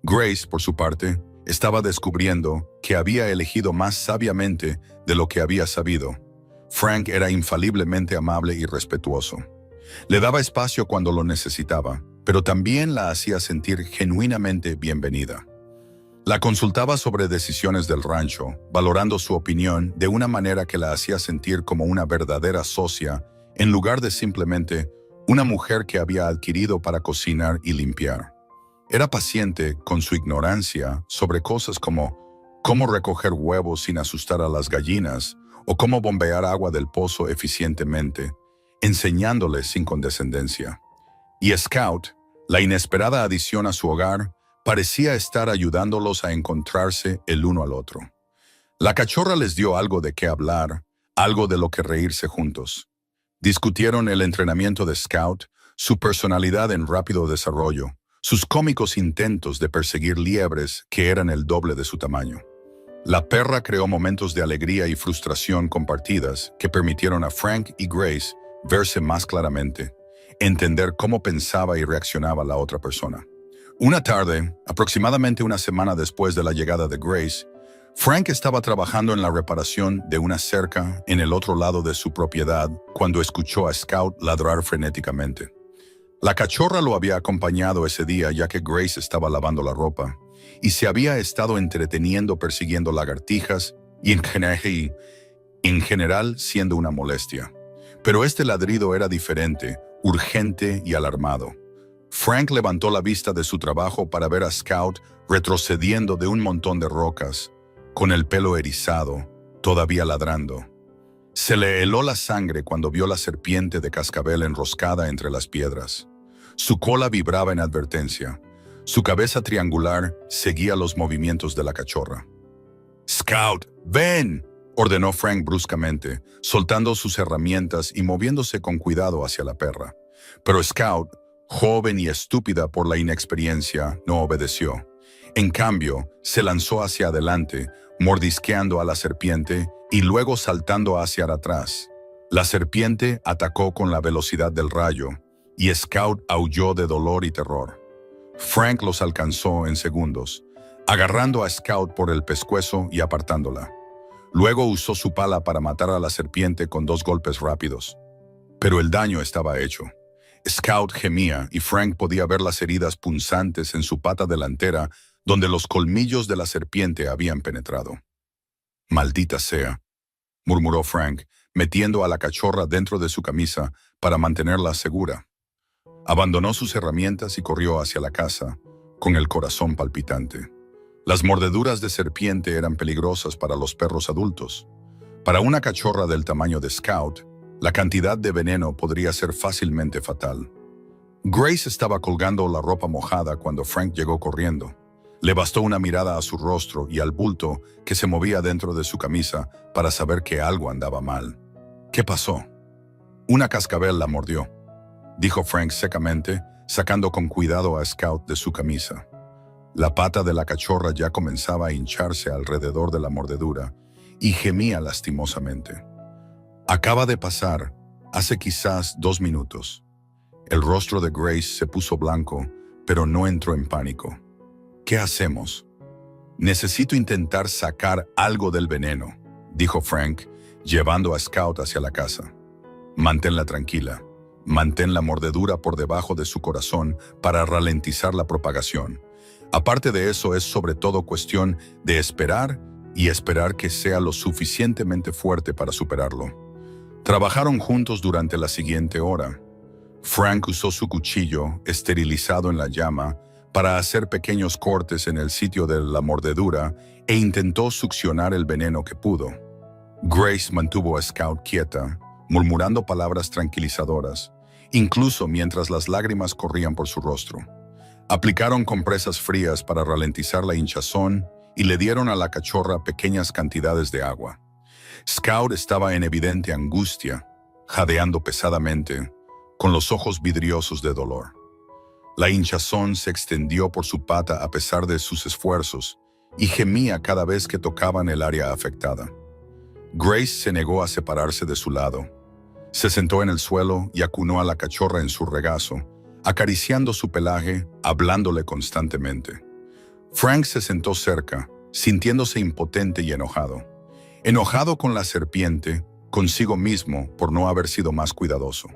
Grace, por su parte, estaba descubriendo que había elegido más sabiamente de lo que había sabido. Frank era infaliblemente amable y respetuoso. Le daba espacio cuando lo necesitaba, pero también la hacía sentir genuinamente bienvenida. La consultaba sobre decisiones del rancho, valorando su opinión de una manera que la hacía sentir como una verdadera socia, en lugar de simplemente una mujer que había adquirido para cocinar y limpiar. Era paciente con su ignorancia sobre cosas como cómo recoger huevos sin asustar a las gallinas o cómo bombear agua del pozo eficientemente, enseñándoles sin condescendencia. Y Scout, la inesperada adición a su hogar, parecía estar ayudándolos a encontrarse el uno al otro. La cachorra les dio algo de qué hablar, algo de lo que reírse juntos. Discutieron el entrenamiento de Scout, su personalidad en rápido desarrollo, sus cómicos intentos de perseguir liebres que eran el doble de su tamaño. La perra creó momentos de alegría y frustración compartidas que permitieron a Frank y Grace verse más claramente, entender cómo pensaba y reaccionaba la otra persona. Una tarde, aproximadamente una semana después de la llegada de Grace, Frank estaba trabajando en la reparación de una cerca en el otro lado de su propiedad cuando escuchó a Scout ladrar frenéticamente. La cachorra lo había acompañado ese día ya que Grace estaba lavando la ropa y se había estado entreteniendo persiguiendo lagartijas y en general siendo una molestia. Pero este ladrido era diferente, urgente y alarmado. Frank levantó la vista de su trabajo para ver a Scout retrocediendo de un montón de rocas, con el pelo erizado, todavía ladrando. Se le heló la sangre cuando vio la serpiente de cascabel enroscada entre las piedras. Su cola vibraba en advertencia. Su cabeza triangular seguía los movimientos de la cachorra. «Scout, ven», ordenó Frank bruscamente, soltando sus herramientas y moviéndose con cuidado hacia la perra. Pero Scout, joven y estúpida por la inexperiencia, no obedeció. En cambio, se lanzó hacia adelante, mordisqueando a la serpiente y luego saltando hacia atrás. La serpiente atacó con la velocidad del rayo y Scout aulló de dolor y terror. Frank los alcanzó en segundos, agarrando a Scout por el pescuezo y apartándola. Luego usó su pala para matar a la serpiente con 2 golpes rápidos. Pero el daño estaba hecho. Scout gemía y Frank podía ver las heridas punzantes en su pata delantera donde los colmillos de la serpiente habían penetrado. «Maldita sea», murmuró Frank, metiendo a la cachorra dentro de su camisa para mantenerla segura. Abandonó sus herramientas y corrió hacia la casa, con el corazón palpitante. Las mordeduras de serpiente eran peligrosas para los perros adultos. Para una cachorra del tamaño de Scout, la cantidad de veneno podría ser fácilmente fatal. Grace estaba colgando la ropa mojada cuando Frank llegó corriendo. Le bastó una mirada a su rostro y al bulto que se movía dentro de su camisa para saber que algo andaba mal. «¿Qué pasó?» «Una cascabel la mordió», dijo Frank secamente, sacando con cuidado a Scout de su camisa. La pata de la cachorra ya comenzaba a hincharse alrededor de la mordedura y gemía lastimosamente. Acaba de pasar, hace quizás 2 minutos. El rostro de Grace se puso blanco, pero no entró en pánico. «¿Qué hacemos?» «Necesito intentar sacar algo del veneno», dijo Frank, llevando a Scout hacia la casa. «Manténla tranquila. Mantén la mordedura por debajo de su corazón para ralentizar la propagación. Aparte de eso, es sobre todo cuestión de esperar y esperar que sea lo suficientemente fuerte para superarlo». Trabajaron juntos durante la siguiente hora. Frank usó su cuchillo, esterilizado en la llama, para hacer pequeños cortes en el sitio de la mordedura e intentó succionar el veneno que pudo. Grace mantuvo a Scout quieta, murmurando palabras tranquilizadoras, incluso mientras las lágrimas corrían por su rostro. Aplicaron compresas frías para ralentizar la hinchazón y le dieron a la cachorra pequeñas cantidades de agua. Scout estaba en evidente angustia, jadeando pesadamente, con los ojos vidriosos de dolor. La hinchazón se extendió por su pata a pesar de sus esfuerzos y gemía cada vez que tocaban el área afectada. Grace se negó a separarse de su lado. Se sentó en el suelo y acunó a la cachorra en su regazo, acariciando su pelaje, hablándole constantemente. Frank se sentó cerca, sintiéndose impotente y enojado. Enojado con la serpiente, consigo mismo por no haber sido más cuidadoso.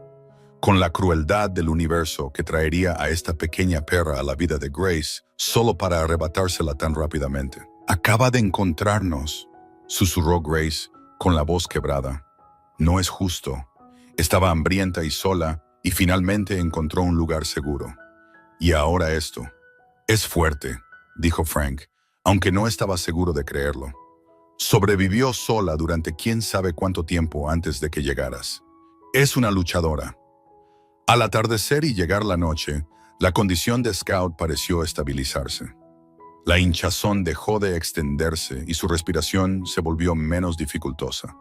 con la crueldad del universo que traería a esta pequeña perra a la vida de Grace solo para arrebatársela tan rápidamente. «Acaba de encontrarnos», susurró Grace con la voz quebrada. «No es justo». Estaba hambrienta y sola y finalmente encontró un lugar seguro. Y ahora esto. «Es fuerte», dijo Frank, aunque no estaba seguro de creerlo. «Sobrevivió sola durante quién sabe cuánto tiempo antes de que llegaras. Es una luchadora». Al atardecer y llegar la noche, la condición de Scout pareció estabilizarse. La hinchazón dejó de extenderse y su respiración se volvió menos dificultosa.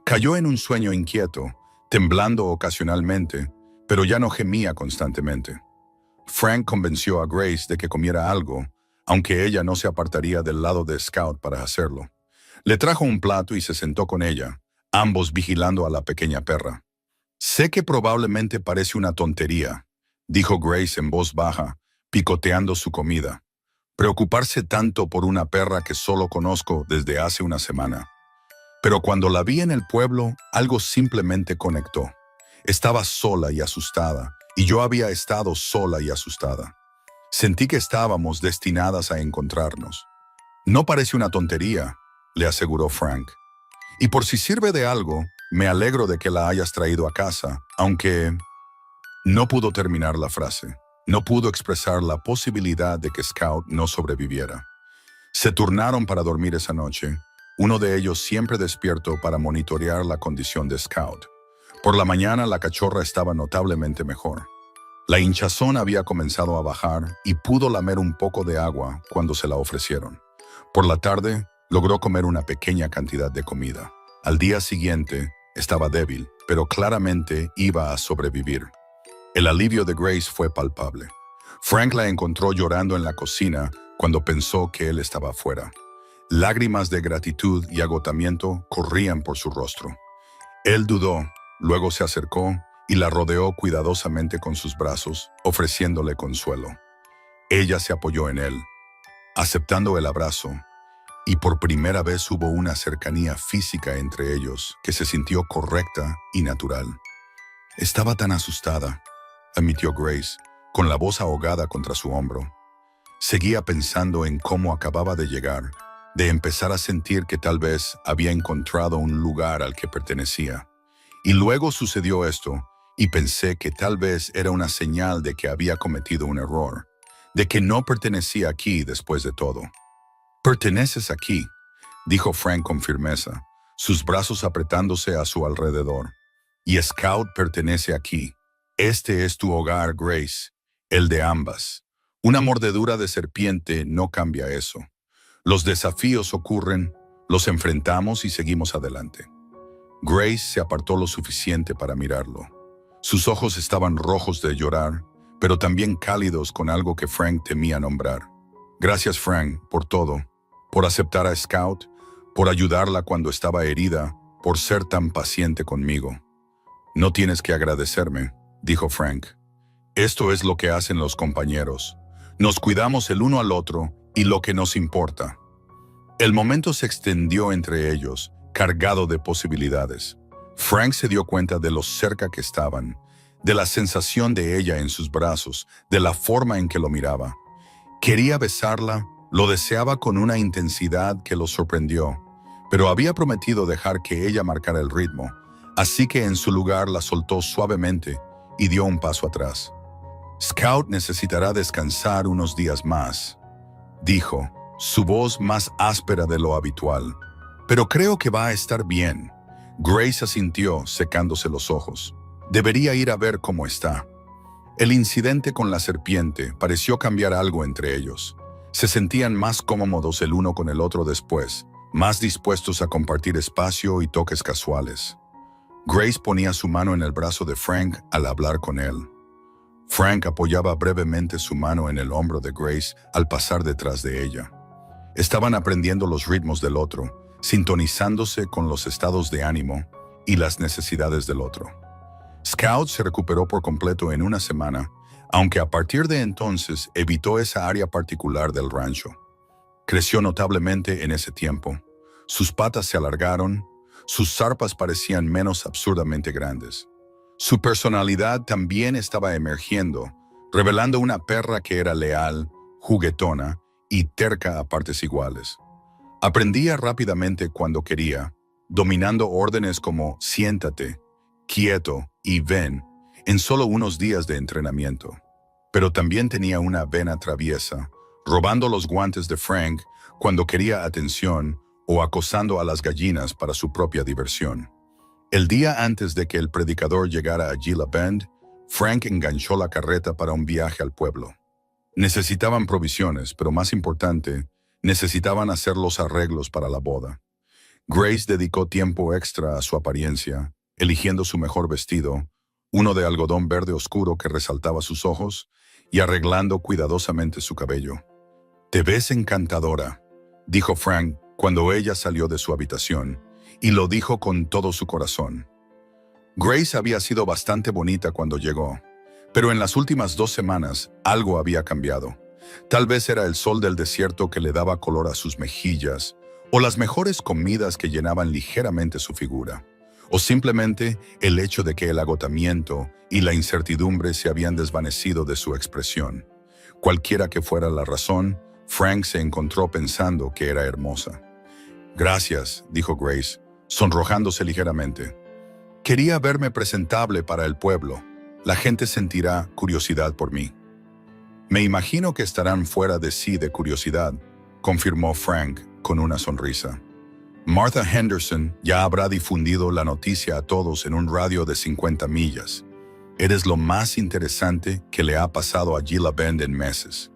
Cayó en un sueño inquieto, temblando ocasionalmente, pero ya no gemía constantemente. Frank convenció a Grace de que comiera algo, aunque ella no se apartaría del lado de Scout para hacerlo. Le trajo un plato y se sentó con ella, ambos vigilando a la pequeña perra. «Sé que probablemente parece una tontería», dijo Grace en voz baja, picoteando su comida. «Preocuparse tanto por una perra que solo conozco desde hace una semana. Pero cuando la vi en el pueblo, algo simplemente conectó. Estaba sola y asustada, y yo había estado sola y asustada. Sentí que estábamos destinadas a encontrarnos». «No parece una tontería», le aseguró Frank. «Y por si sirve de algo, me alegro de que la hayas traído a casa, aunque…» No pudo terminar la frase. No pudo expresar la posibilidad de que Scout no sobreviviera. Se turnaron para dormir esa noche, uno de ellos siempre despierto para monitorear la condición de Scout. Por la mañana la cachorra estaba notablemente mejor. La hinchazón había comenzado a bajar y pudo lamer un poco de agua cuando se la ofrecieron. Por la tarde, logró comer una pequeña cantidad de comida. Al día siguiente, estaba débil, pero claramente iba a sobrevivir. El alivio de Grace fue palpable. Frank la encontró llorando en la cocina cuando pensó que él estaba afuera. Lágrimas de gratitud y agotamiento corrían por su rostro. Él dudó, luego se acercó y la rodeó cuidadosamente con sus brazos, ofreciéndole consuelo. Ella se apoyó en él, aceptando el abrazo, y por primera vez hubo una cercanía física entre ellos que se sintió correcta y natural. «Estaba tan asustada», admitió Grace, con la voz ahogada contra su hombro. Seguía pensando en cómo acababa de llegar, de empezar a sentir que tal vez había encontrado un lugar al que pertenecía. Y luego sucedió esto, y pensé que tal vez era una señal de que había cometido un error, de que no pertenecía aquí después de todo. «Perteneces aquí», dijo Frank con firmeza, sus brazos apretándose a su alrededor. «Y Scout pertenece aquí. Este es tu hogar, Grace, el de ambas. Una mordedura de serpiente no cambia eso. Los desafíos ocurren, los enfrentamos y seguimos adelante». Grace se apartó lo suficiente para mirarlo. Sus ojos estaban rojos de llorar, pero también cálidos con algo que Frank temía nombrar. «Gracias, Frank, por todo. Por aceptar a Scout, por ayudarla cuando estaba herida, por ser tan paciente conmigo». «No tienes que agradecerme», dijo Frank. «Esto es lo que hacen los compañeros. Nos cuidamos el uno al otro y lo que nos importa». El momento se extendió entre ellos, cargado de posibilidades. Frank se dio cuenta de lo cerca que estaban, de la sensación de ella en sus brazos, de la forma en que lo miraba. Quería besarla, lo deseaba con una intensidad que lo sorprendió, pero había prometido dejar que ella marcara el ritmo, así que en su lugar la soltó suavemente y dio un paso atrás. «Scout necesitará descansar unos días más», dijo, su voz más áspera de lo habitual. «Pero creo que va a estar bien». Grace asintió, secándose los ojos. Debería ir a ver cómo está. El incidente con la serpiente pareció cambiar algo entre ellos. Se sentían más cómodos el uno con el otro después, más dispuestos a compartir espacio y toques casuales. Grace ponía su mano en el brazo de Frank al hablar con él. Frank apoyaba brevemente su mano en el hombro de Grace al pasar detrás de ella. Estaban aprendiendo los ritmos del otro, sintonizándose con los estados de ánimo y las necesidades del otro. Scout se recuperó por completo en una semana, aunque a partir de entonces evitó esa área particular del rancho. Creció notablemente en ese tiempo. Sus patas se alargaron, sus zarpas parecían menos absurdamente grandes. Su personalidad también estaba emergiendo, revelando una perra que era leal, juguetona y terca a partes iguales. Aprendía rápidamente cuando quería, dominando órdenes como siéntate, quieto y ven en solo unos días de entrenamiento. Pero también tenía una vena traviesa, robando los guantes de Frank cuando quería atención o acosando a las gallinas para su propia diversión. El día antes de que el predicador llegara a Gila Bend, Frank enganchó la carreta para un viaje al pueblo. Necesitaban provisiones, pero más importante, necesitaban hacer los arreglos para la boda. Grace dedicó tiempo extra a su apariencia, eligiendo su mejor vestido, uno de algodón verde oscuro que resaltaba sus ojos, y arreglando cuidadosamente su cabello. «Te ves encantadora», dijo Frank cuando ella salió de su habitación, y lo dijo con todo su corazón. Grace había sido bastante bonita cuando llegó, pero en las últimas 2 semanas algo había cambiado. Tal vez era el sol del desierto que le daba color a sus mejillas, o las mejores comidas que llenaban ligeramente su figura, o simplemente el hecho de que el agotamiento y la incertidumbre se habían desvanecido de su expresión. Cualquiera que fuera la razón, Frank se encontró pensando que era hermosa. «Gracias», dijo Grace, sonrojándose ligeramente. «Quería verme presentable para el pueblo. La gente sentirá curiosidad por mí». «Me imagino que estarán fuera de sí de curiosidad», confirmó Frank con una sonrisa. «Martha Henderson ya habrá difundido la noticia a todos en un radio de 50 millas. Eres lo más interesante que le ha pasado a Gila Bend en meses».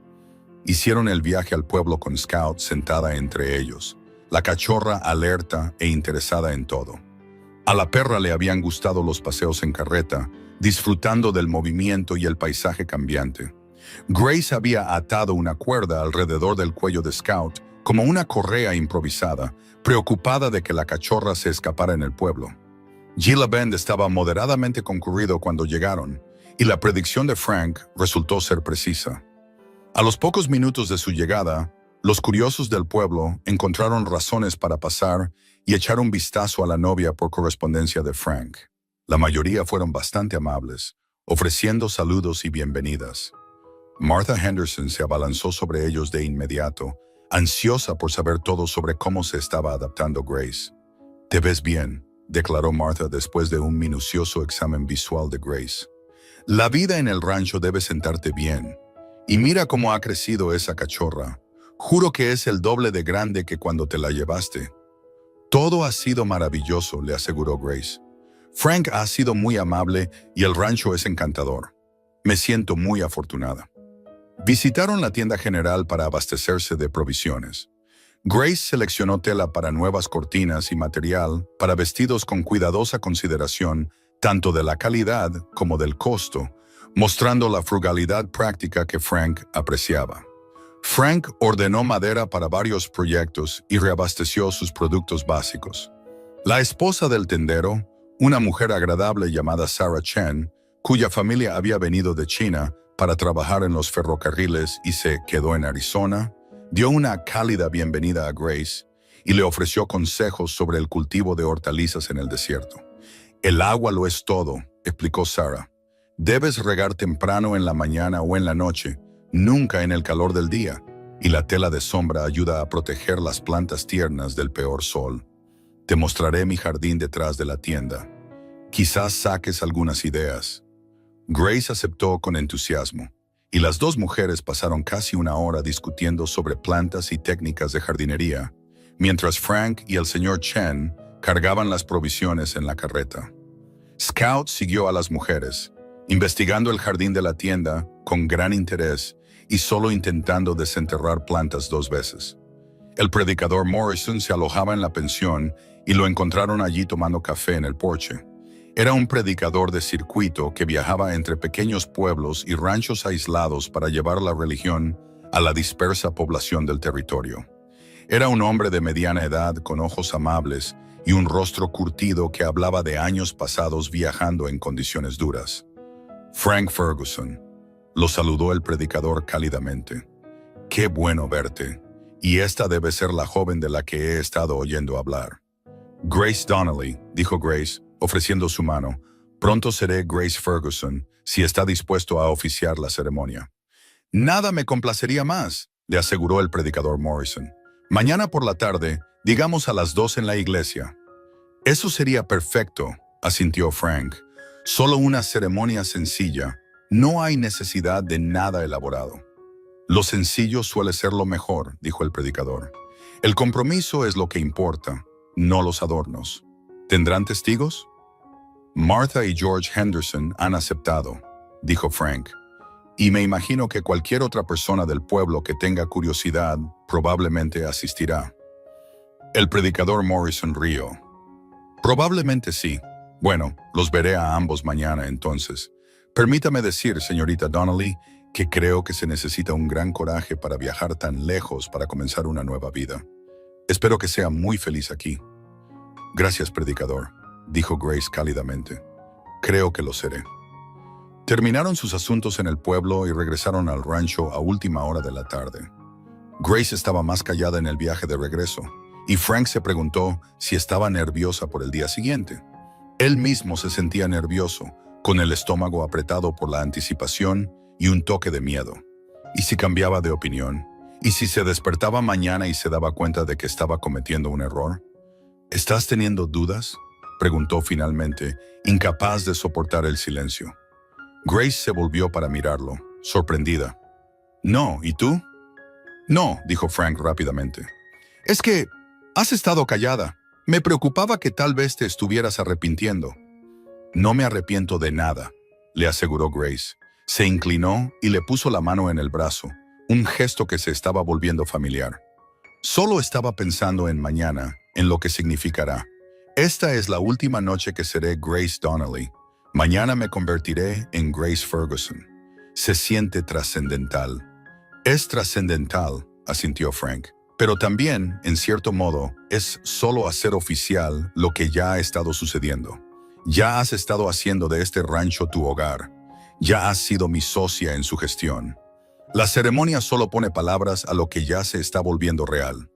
Hicieron el viaje al pueblo con Scout sentada entre ellos, la cachorra alerta e interesada en todo. A la perra le habían gustado los paseos en carreta, disfrutando del movimiento y el paisaje cambiante. Grace había atado una cuerda alrededor del cuello de Scout como una correa improvisada, preocupada de que la cachorra se escapara en el pueblo. Gila Bend estaba moderadamente concurrido cuando llegaron, y la predicción de Frank resultó ser precisa. A los pocos minutos de su llegada, los curiosos del pueblo encontraron razones para pasar y echar un vistazo a la novia por correspondencia de Frank. La mayoría fueron bastante amables, ofreciendo saludos y bienvenidas. Martha Henderson se abalanzó sobre ellos de inmediato, ansiosa por saber todo sobre cómo se estaba adaptando Grace. «Te ves bien», declaró Martha después de un minucioso examen visual de Grace. «La vida en el rancho debe sentarte bien. Y mira cómo ha crecido esa cachorra. Juro que es el doble de grande que cuando te la llevaste». «Todo ha sido maravilloso», le aseguró Grace. «Frank ha sido muy amable y el rancho es encantador. Me siento muy afortunada». Visitaron la tienda general para abastecerse de provisiones. Grace seleccionó tela para nuevas cortinas y material para vestidos con cuidadosa consideración tanto de la calidad como del costo, mostrando la frugalidad práctica que Frank apreciaba. Frank ordenó madera para varios proyectos y reabasteció sus productos básicos. La esposa del tendero, una mujer agradable llamada Sarah Chen, cuya familia había venido de China para trabajar en los ferrocarriles y se quedó en Arizona, dio una cálida bienvenida a Grace y le ofreció consejos sobre el cultivo de hortalizas en el desierto. «El agua lo es todo», explicó Sarah. «Debes regar temprano en la mañana o en la noche, nunca en el calor del día, y la tela de sombra ayuda a proteger las plantas tiernas del peor sol. Te mostraré mi jardín detrás de la tienda. Quizás saques algunas ideas». Grace aceptó con entusiasmo, y las dos mujeres pasaron casi una hora discutiendo sobre plantas y técnicas de jardinería, mientras Frank y el señor Chen cargaban las provisiones en la carreta. Scout siguió a las mujeres, investigando el jardín de la tienda con gran interés y solo intentando desenterrar plantas 2 veces. El predicador Morrison se alojaba en la pensión y lo encontraron allí tomando café en el porche. Era un predicador de circuito que viajaba entre pequeños pueblos y ranchos aislados para llevar la religión a la dispersa población del territorio. Era un hombre de mediana edad con ojos amables y un rostro curtido que hablaba de años pasados viajando en condiciones duras. «Frank Ferguson», lo saludó el predicador cálidamente. «Qué bueno verte, y esta debe ser la joven de la que he estado oyendo hablar». «Grace Donnelly», dijo Grace, ofreciendo su mano, Pronto seré Grace Ferguson si está dispuesto a oficiar la ceremonia. Nada me complacería más, le aseguró el predicador Morrison. Mañana por la tarde, digamos a las 2 en la iglesia. Eso sería perfecto, asintió Frank. Solo una ceremonia sencilla. No hay necesidad de nada elaborado. Lo sencillo suele ser lo mejor, dijo el predicador. El compromiso es lo que importa, no los adornos. ¿Tendrán testigos? Martha y George Henderson han aceptado, dijo Frank. Y me imagino que cualquier otra persona del pueblo que tenga curiosidad probablemente asistirá. El predicador Morrison rió. Probablemente sí. Bueno, los veré a ambos mañana entonces. Permítame decir, señorita Donnelly, que creo que se necesita un gran coraje para viajar tan lejos para comenzar una nueva vida. Espero que sea muy feliz aquí. Gracias, predicador, dijo Grace cálidamente. Creo que lo seré. Terminaron sus asuntos en el pueblo y regresaron al rancho a última hora de la tarde. Grace estaba más callada en el viaje de regreso, y Frank se preguntó si estaba nerviosa por el día siguiente. Él mismo se sentía nervioso, con el estómago apretado por la anticipación y un toque de miedo. ¿Y si cambiaba de opinión? ¿Y si se despertaba mañana y se daba cuenta de que estaba cometiendo un error? ¿Estás teniendo dudas?, preguntó finalmente, incapaz de soportar el silencio. Grace se volvió para mirarlo, sorprendida. No, ¿y tú? No, dijo Frank rápidamente. Es que has estado callada. Me preocupaba que tal vez te estuvieras arrepintiendo. No me arrepiento de nada, le aseguró Grace. Se inclinó y le puso la mano en el brazo, un gesto que se estaba volviendo familiar. Solo estaba pensando en mañana, en lo que significará. Esta es la última noche que seré Grace Donnelly. Mañana me convertiré en Grace Ferguson. Se siente trascendental. Es trascendental, asintió Frank. Pero también, en cierto modo, es solo hacer oficial lo que ya ha estado sucediendo. Ya has estado haciendo de este rancho tu hogar. Ya has sido mi socia en su gestión. La ceremonia solo pone palabras a lo que ya se está volviendo real.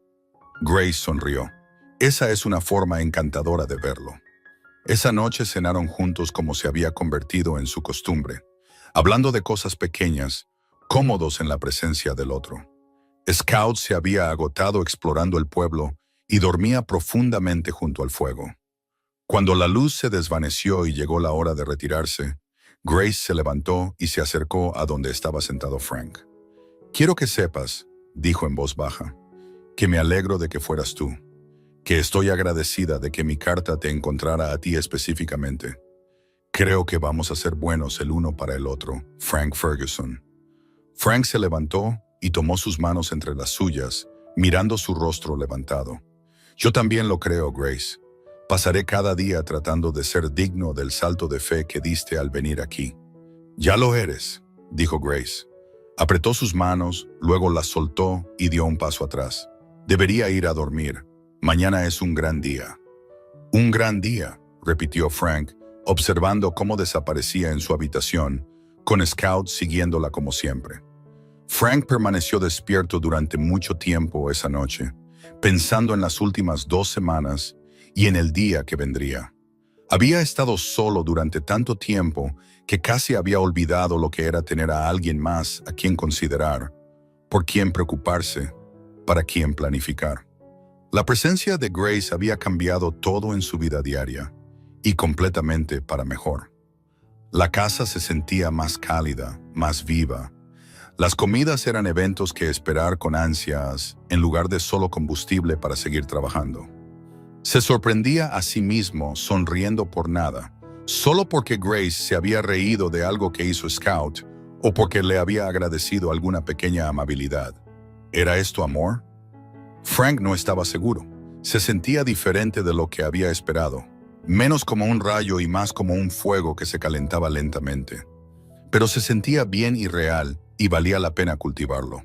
Grace sonrió. Esa es una forma encantadora de verlo. Esa noche cenaron juntos como se había convertido en su costumbre, hablando de cosas pequeñas, cómodos en la presencia del otro. Scout se había agotado explorando el pueblo y dormía profundamente junto al fuego. Cuando la luz se desvaneció y llegó la hora de retirarse, Grace se levantó y se acercó a donde estaba sentado Frank. «Quiero que sepas», dijo en voz baja, «que me alegro de que fueras tú, que estoy agradecida de que mi carta te encontrara a ti específicamente. Creo que vamos a ser buenos el uno para el otro, Frank Ferguson». Frank se levantó y tomó sus manos entre las suyas, mirando su rostro levantado. «Yo también lo creo, Grace. Pasaré cada día tratando de ser digno del salto de fe que diste al venir aquí». «Ya lo eres», dijo Grace. Apretó sus manos, luego las soltó y dio un paso atrás. «Debería ir a dormir. Mañana es un gran día». «Un gran día», repitió Frank, observando cómo desaparecía en su habitación, con Scout siguiéndola como siempre. Frank permaneció despierto durante mucho tiempo esa noche, pensando en las últimas 2 semanas y en el día que vendría. Había estado solo durante tanto tiempo que casi había olvidado lo que era tener a alguien más a quien considerar, por quien preocuparse, para quien planificar. La presencia de Grace había cambiado todo en su vida diaria, y completamente para mejor. La casa se sentía más cálida, más viva. Las comidas eran eventos que esperar con ansias, en lugar de solo combustible para seguir trabajando. Se sorprendía a sí mismo sonriendo por nada, solo porque Grace se había reído de algo que hizo Scout o porque le había agradecido alguna pequeña amabilidad. ¿Era esto amor? Frank no estaba seguro. Se sentía diferente de lo que había esperado, menos como un rayo y más como un fuego que se calentaba lentamente. Pero se sentía bien y real, y valía la pena cultivarlo.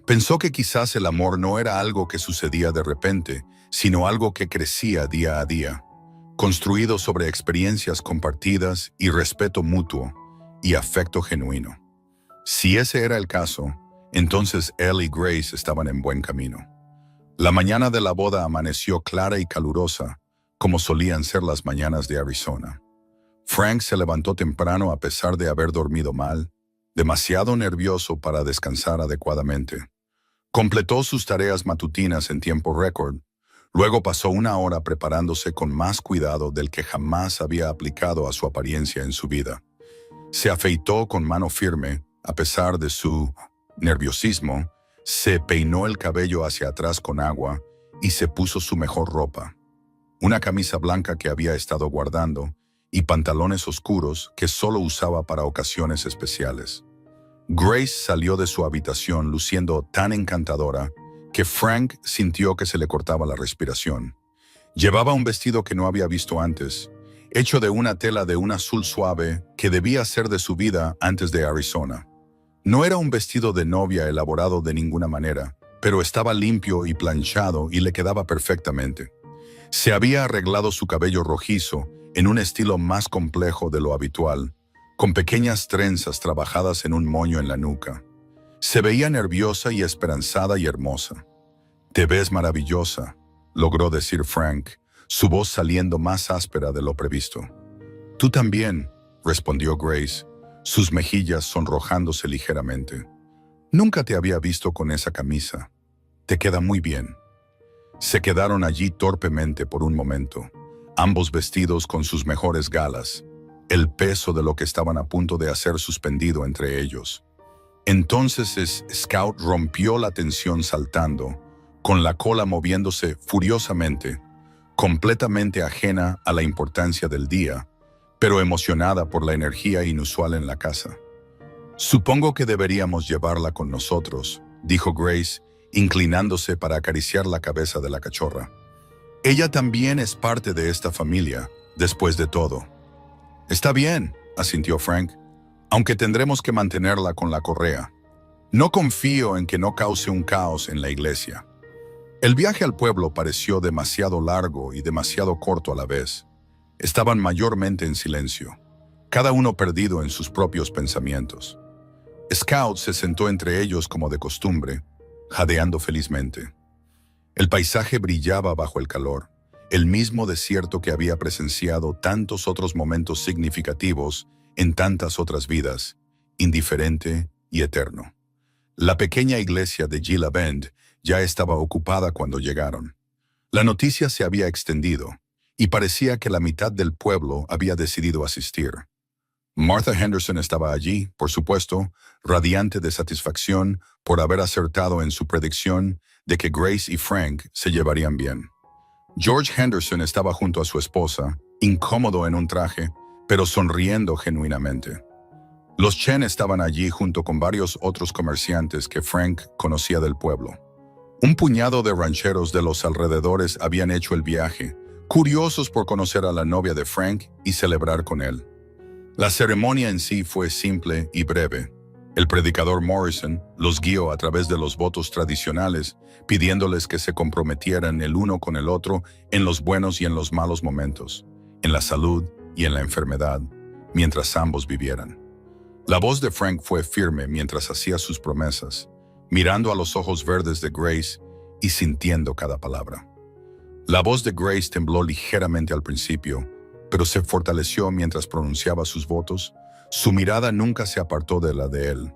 Pensó que quizás el amor no era algo que sucedía de repente, sino algo que crecía día a día, construido sobre experiencias compartidas y respeto mutuo y afecto genuino. Si ese era el caso, entonces él y Grace estaban en buen camino. La mañana de la boda amaneció clara y calurosa, como solían ser las mañanas de Arizona. Frank se levantó temprano a pesar de haber dormido mal, demasiado nervioso para descansar adecuadamente. Completó sus tareas matutinas en tiempo récord. Luego pasó una hora preparándose con más cuidado del que jamás había aplicado a su apariencia en su vida. Se afeitó con mano firme, a pesar de su nerviosismo, se peinó el cabello hacia atrás con agua y se puso su mejor ropa. Una camisa blanca que había estado guardando y pantalones oscuros que solo usaba para ocasiones especiales. Grace salió de su habitación luciendo tan encantadora que Frank sintió que se le cortaba la respiración. Llevaba un vestido que no había visto antes, hecho de una tela de un azul suave que debía ser de su vida antes de Arizona. No era un vestido de novia elaborado de ninguna manera, pero estaba limpio y planchado y le quedaba perfectamente. Se había arreglado su cabello rojizo en un estilo más complejo de lo habitual, con pequeñas trenzas trabajadas en un moño en la nuca. Se veía nerviosa y esperanzada y hermosa. «Te ves maravillosa», logró decir Frank, su voz saliendo más áspera de lo previsto. «Tú también», respondió Grace, sus mejillas sonrojándose ligeramente. «Nunca te había visto con esa camisa. Te queda muy bien». Se quedaron allí torpemente por un momento, ambos vestidos con sus mejores galas, el peso de lo que estaban a punto de hacer suspendido entre ellos. Entonces Scout rompió la tensión saltando, con la cola moviéndose furiosamente, completamente ajena a la importancia del día, pero emocionada por la energía inusual en la casa. «Supongo que deberíamos llevarla con nosotros», dijo Grace, inclinándose para acariciar la cabeza de la cachorra. «Ella también es parte de esta familia, después de todo». «Está bien», asintió Frank, «aunque tendremos que mantenerla con la correa. No confío en que no cause un caos en la iglesia». El viaje al pueblo pareció demasiado largo y demasiado corto a la vez. Estaban mayormente en silencio, cada uno perdido en sus propios pensamientos. Scout se sentó entre ellos como de costumbre, jadeando felizmente. El paisaje brillaba bajo el calor, el mismo desierto que había presenciado tantos otros momentos significativos en tantas otras vidas, indiferente y eterno. La pequeña iglesia de Gila Bend ya estaba ocupada cuando llegaron. La noticia se había extendido, y parecía que la mitad del pueblo había decidido asistir. Martha Henderson estaba allí, por supuesto, radiante de satisfacción por haber acertado en su predicción de que Grace y Frank se llevarían bien. George Henderson estaba junto a su esposa, incómodo en un traje, pero sonriendo genuinamente. Los Chen estaban allí junto con varios otros comerciantes que Frank conocía del pueblo. Un puñado de rancheros de los alrededores habían hecho el viaje, curiosos por conocer a la novia de Frank y celebrar con él. La ceremonia en sí fue simple y breve. El predicador Morrison los guió a través de los votos tradicionales, pidiéndoles que se comprometieran el uno con el otro en los buenos y en los malos momentos, en la salud y en la enfermedad, mientras ambos vivieran. La voz de Frank fue firme mientras hacía sus promesas, mirando a los ojos verdes de Grace y sintiendo cada palabra. La voz de Grace tembló ligeramente al principio, pero se fortaleció mientras pronunciaba sus votos. Su mirada nunca se apartó de la de él.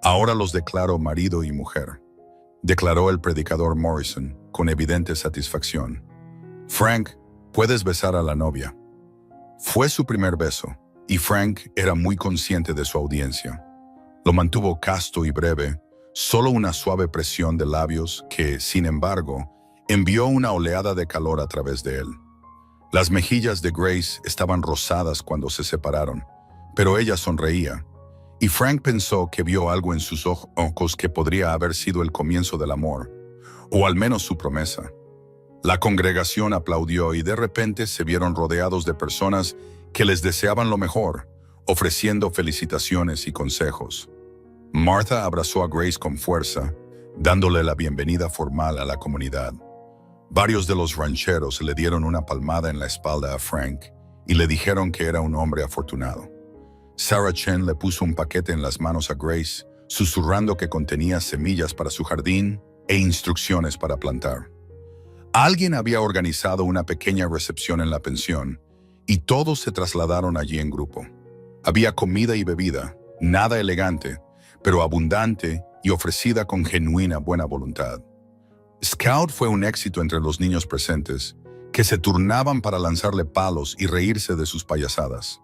«Ahora los declaro marido y mujer», declaró el predicador Morrison con evidente satisfacción. «Frank, puedes besar a la novia». Fue su primer beso, y Frank era muy consciente de su audiencia. Lo mantuvo casto y breve, solo una suave presión de labios que, sin embargo, envió una oleada de calor a través de él. Las mejillas de Grace estaban rosadas cuando se separaron, pero ella sonreía, y Frank pensó que vio algo en sus ojos que podría haber sido el comienzo del amor, o al menos su promesa. La congregación aplaudió y de repente se vieron rodeados de personas que les deseaban lo mejor, ofreciendo felicitaciones y consejos. Martha abrazó a Grace con fuerza, dándole la bienvenida formal a la comunidad. Varios de los rancheros le dieron una palmada en la espalda a Frank y le dijeron que era un hombre afortunado. Sarah Chen le puso un paquete en las manos a Grace, susurrando que contenía semillas para su jardín e instrucciones para plantar. Alguien había organizado una pequeña recepción en la pensión, y todos se trasladaron allí en grupo. Había comida y bebida, nada elegante, pero abundante y ofrecida con genuina buena voluntad. Scout fue un éxito entre los niños presentes, que se turnaban para lanzarle palos y reírse de sus payasadas.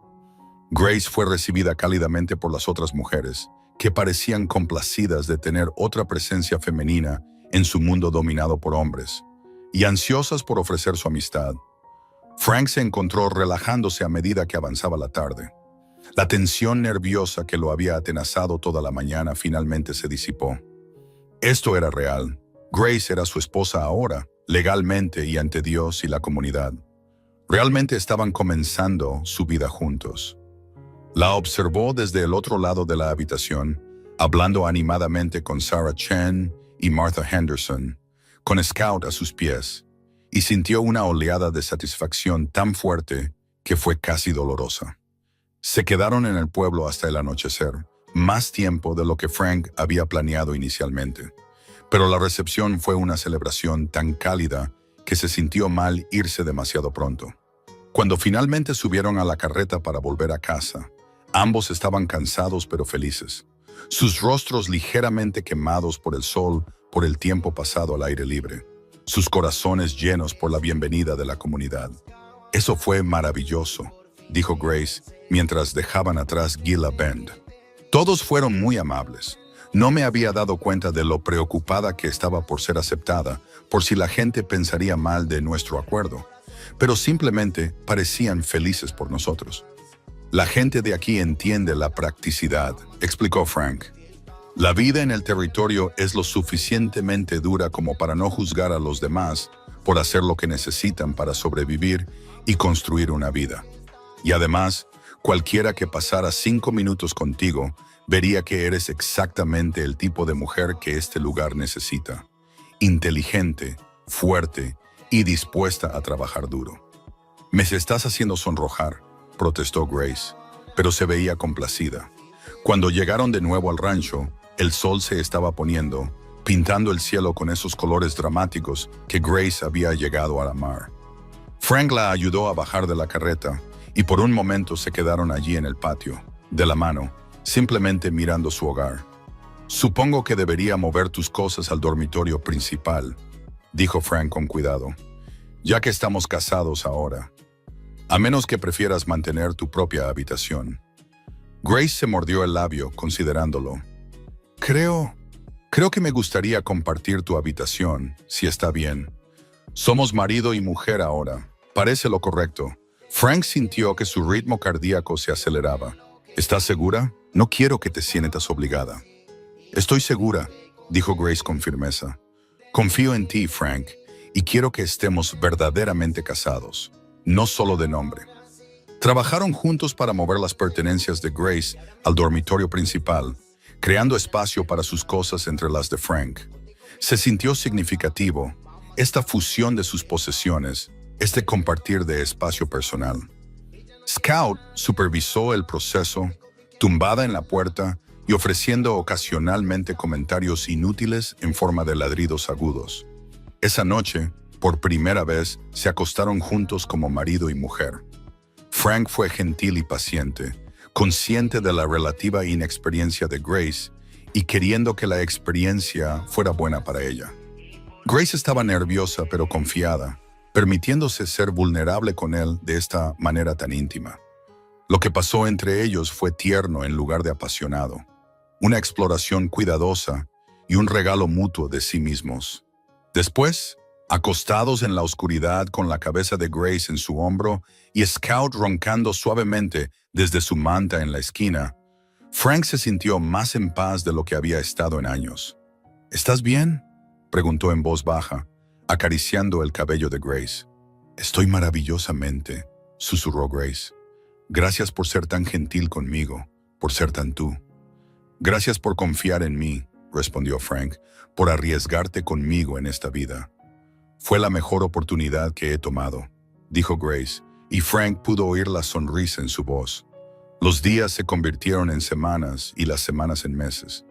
Grace fue recibida cálidamente por las otras mujeres, que parecían complacidas de tener otra presencia femenina en su mundo dominado por hombres, y ansiosas por ofrecer su amistad. Frank se encontró relajándose a medida que avanzaba la tarde. La tensión nerviosa que lo había atenazado toda la mañana finalmente se disipó. Esto era real. Grace era su esposa ahora, legalmente y ante Dios y la comunidad. Realmente estaban comenzando su vida juntos. La observó desde el otro lado de la habitación, hablando animadamente con Sarah Chen y Martha Henderson, con Scout a sus pies, y sintió una oleada de satisfacción tan fuerte que fue casi dolorosa. Se quedaron en el pueblo hasta el anochecer, más tiempo de lo que Frank había planeado inicialmente. Pero la recepción fue una celebración tan cálida que se sintió mal irse demasiado pronto. Cuando finalmente subieron a la carreta para volver a casa, ambos estaban cansados pero felices, sus rostros ligeramente quemados por el sol por el tiempo pasado al aire libre, sus corazones llenos por la bienvenida de la comunidad. «Eso fue maravilloso», dijo Grace mientras dejaban atrás Gila Bend. «Todos fueron muy amables. No me había dado cuenta de lo preocupada que estaba por ser aceptada, por si la gente pensaría mal de nuestro acuerdo, pero simplemente parecían felices por nosotros. La gente de aquí entiende la practicidad», explicó Frank. «La vida en el territorio es lo suficientemente dura como para no juzgar a los demás por hacer lo que necesitan para sobrevivir y construir una vida. Y además, cualquiera que pasara 5 minutos contigo vería que eres exactamente el tipo de mujer que este lugar necesita. Inteligente, fuerte y dispuesta a trabajar duro». «Me estás haciendo sonrojar», protestó Grace, pero se veía complacida. Cuando llegaron de nuevo al rancho, el sol se estaba poniendo, pintando el cielo con esos colores dramáticos que Grace había llegado a amar. Frank la ayudó a bajar de la carreta y por un momento se quedaron allí en el patio, de la mano, simplemente mirando su hogar. «Supongo que debería mover tus cosas al dormitorio principal», dijo Frank con cuidado, «ya que estamos casados ahora. A menos que prefieras mantener tu propia habitación». Grace se mordió el labio, considerándolo. Creo que me gustaría compartir tu habitación, si está bien. Somos marido y mujer ahora. Parece lo correcto». Frank sintió que su ritmo cardíaco se aceleraba. «¿Estás segura? No quiero que te sientas obligada». «Estoy segura», dijo Grace con firmeza. «Confío en ti, Frank, y quiero que estemos verdaderamente casados, no solo de nombre». Trabajaron juntos para mover las pertenencias de Grace al dormitorio principal, creando espacio para sus cosas entre las de Frank. Se sintió significativo, esta fusión de sus posesiones, este compartir de espacio personal. Scout supervisó el proceso, tumbada en la puerta y ofreciendo ocasionalmente comentarios inútiles en forma de ladridos agudos. Esa noche, por primera vez, se acostaron juntos como marido y mujer. Frank fue gentil y paciente, consciente de la relativa inexperiencia de Grace y queriendo que la experiencia fuera buena para ella. Grace estaba nerviosa pero confiada, permitiéndose ser vulnerable con él de esta manera tan íntima. Lo que pasó entre ellos fue tierno en lugar de apasionado, una exploración cuidadosa y un regalo mutuo de sí mismos. Después, acostados en la oscuridad con la cabeza de Grace en su hombro y Scout roncando suavemente desde su manta en la esquina, Frank se sintió más en paz de lo que había estado en años. «¿Estás bien?», preguntó en voz baja, acariciando el cabello de Grace. «Estoy maravillosamente», susurró Grace. «Gracias por ser tan gentil conmigo, por ser tan tú». «Gracias por confiar en mí», respondió Frank, «por arriesgarte conmigo en esta vida». «Fue la mejor oportunidad que he tomado», dijo Grace, y Frank pudo oír la sonrisa en su voz. Los días se convirtieron en semanas y las semanas en meses.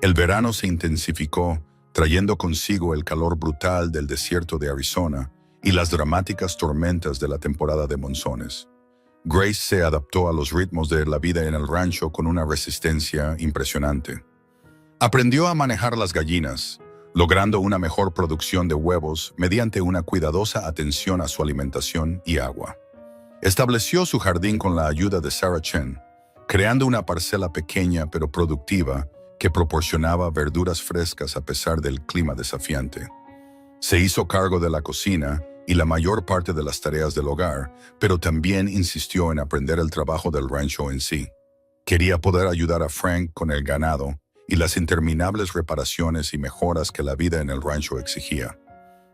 El verano se intensificó, trayendo consigo el calor brutal del desierto de Arizona y las dramáticas tormentas de la temporada de monzones. Grace se adaptó a los ritmos de la vida en el rancho con una resistencia impresionante. Aprendió a manejar las gallinas, logrando una mejor producción de huevos mediante una cuidadosa atención a su alimentación y agua. Estableció su jardín con la ayuda de Sarah Chen, creando una parcela pequeña pero productiva que proporcionaba verduras frescas a pesar del clima desafiante. Se hizo cargo de la cocina y la mayor parte de las tareas del hogar, pero también insistió en aprender el trabajo del rancho en sí. Quería poder ayudar a Frank con el ganado y las interminables reparaciones y mejoras que la vida en el rancho exigía.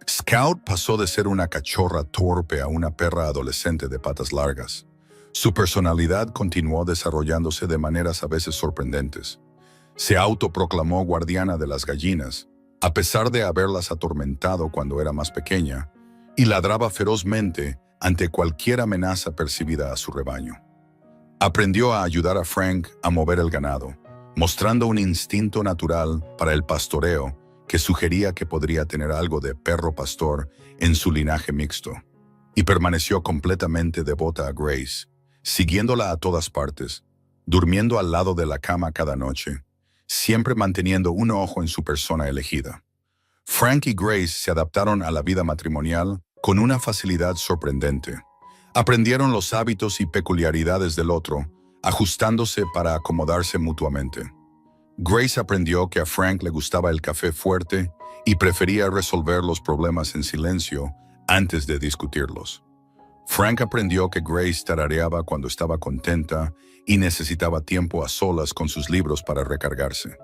Scout pasó de ser una cachorra torpe a una perra adolescente de patas largas. Su personalidad continuó desarrollándose de maneras a veces sorprendentes. Se autoproclamó guardiana de las gallinas, a pesar de haberlas atormentado cuando era más pequeña, y ladraba ferozmente ante cualquier amenaza percibida a su rebaño. Aprendió a ayudar a Frank a mover el ganado, mostrando un instinto natural para el pastoreo que sugería que podría tener algo de perro pastor en su linaje mixto, y permaneció completamente devota a Grace, siguiéndola a todas partes, durmiendo al lado de la cama cada noche, siempre manteniendo un ojo en su persona elegida. Frank y Grace se adaptaron a la vida matrimonial con una facilidad sorprendente. Aprendieron los hábitos y peculiaridades del otro, ajustándose para acomodarse mutuamente. Grace aprendió que a Frank le gustaba el café fuerte y prefería resolver los problemas en silencio antes de discutirlos. Frank aprendió que Grace tarareaba cuando estaba contenta y necesitaba tiempo a solas con sus libros para recargarse.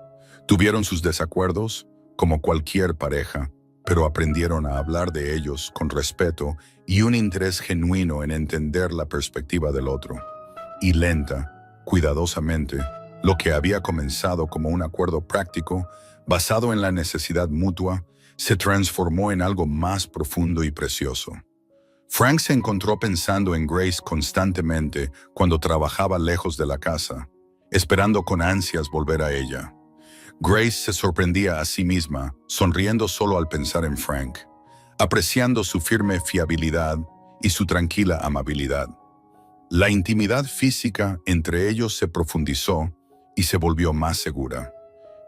Tuvieron sus desacuerdos, como cualquier pareja, pero aprendieron a hablar de ellos con respeto y un interés genuino en entender la perspectiva del otro. Y lenta, cuidadosamente, lo que había comenzado como un acuerdo práctico, basado en la necesidad mutua, se transformó en algo más profundo y precioso. Frank se encontró pensando en Grace constantemente cuando trabajaba lejos de la casa, esperando con ansias volver a ella. Grace se sorprendía a sí misma, sonriendo solo al pensar en Frank, apreciando su firme fiabilidad y su tranquila amabilidad. La intimidad física entre ellos se profundizó y se volvió más segura.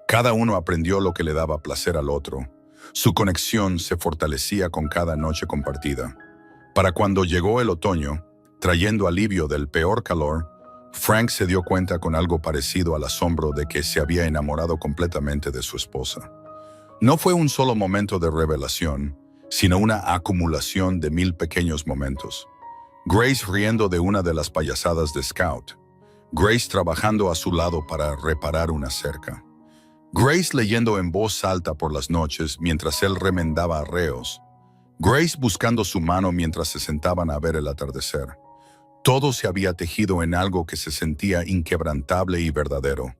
Cada uno aprendió lo que le daba placer al otro. Su conexión se fortalecía con cada noche compartida. Para cuando llegó el otoño, trayendo alivio del peor calor, Frank se dio cuenta con algo parecido al asombro de que se había enamorado completamente de su esposa. No fue un solo momento de revelación, sino una acumulación de 1000 pequeños momentos. Grace riendo de una de las payasadas de Scout. Grace trabajando a su lado para reparar una cerca. Grace leyendo en voz alta por las noches mientras él remendaba arreos. Grace buscando su mano mientras se sentaban a ver el atardecer. Todo se había tejido en algo que se sentía inquebrantable y verdadero.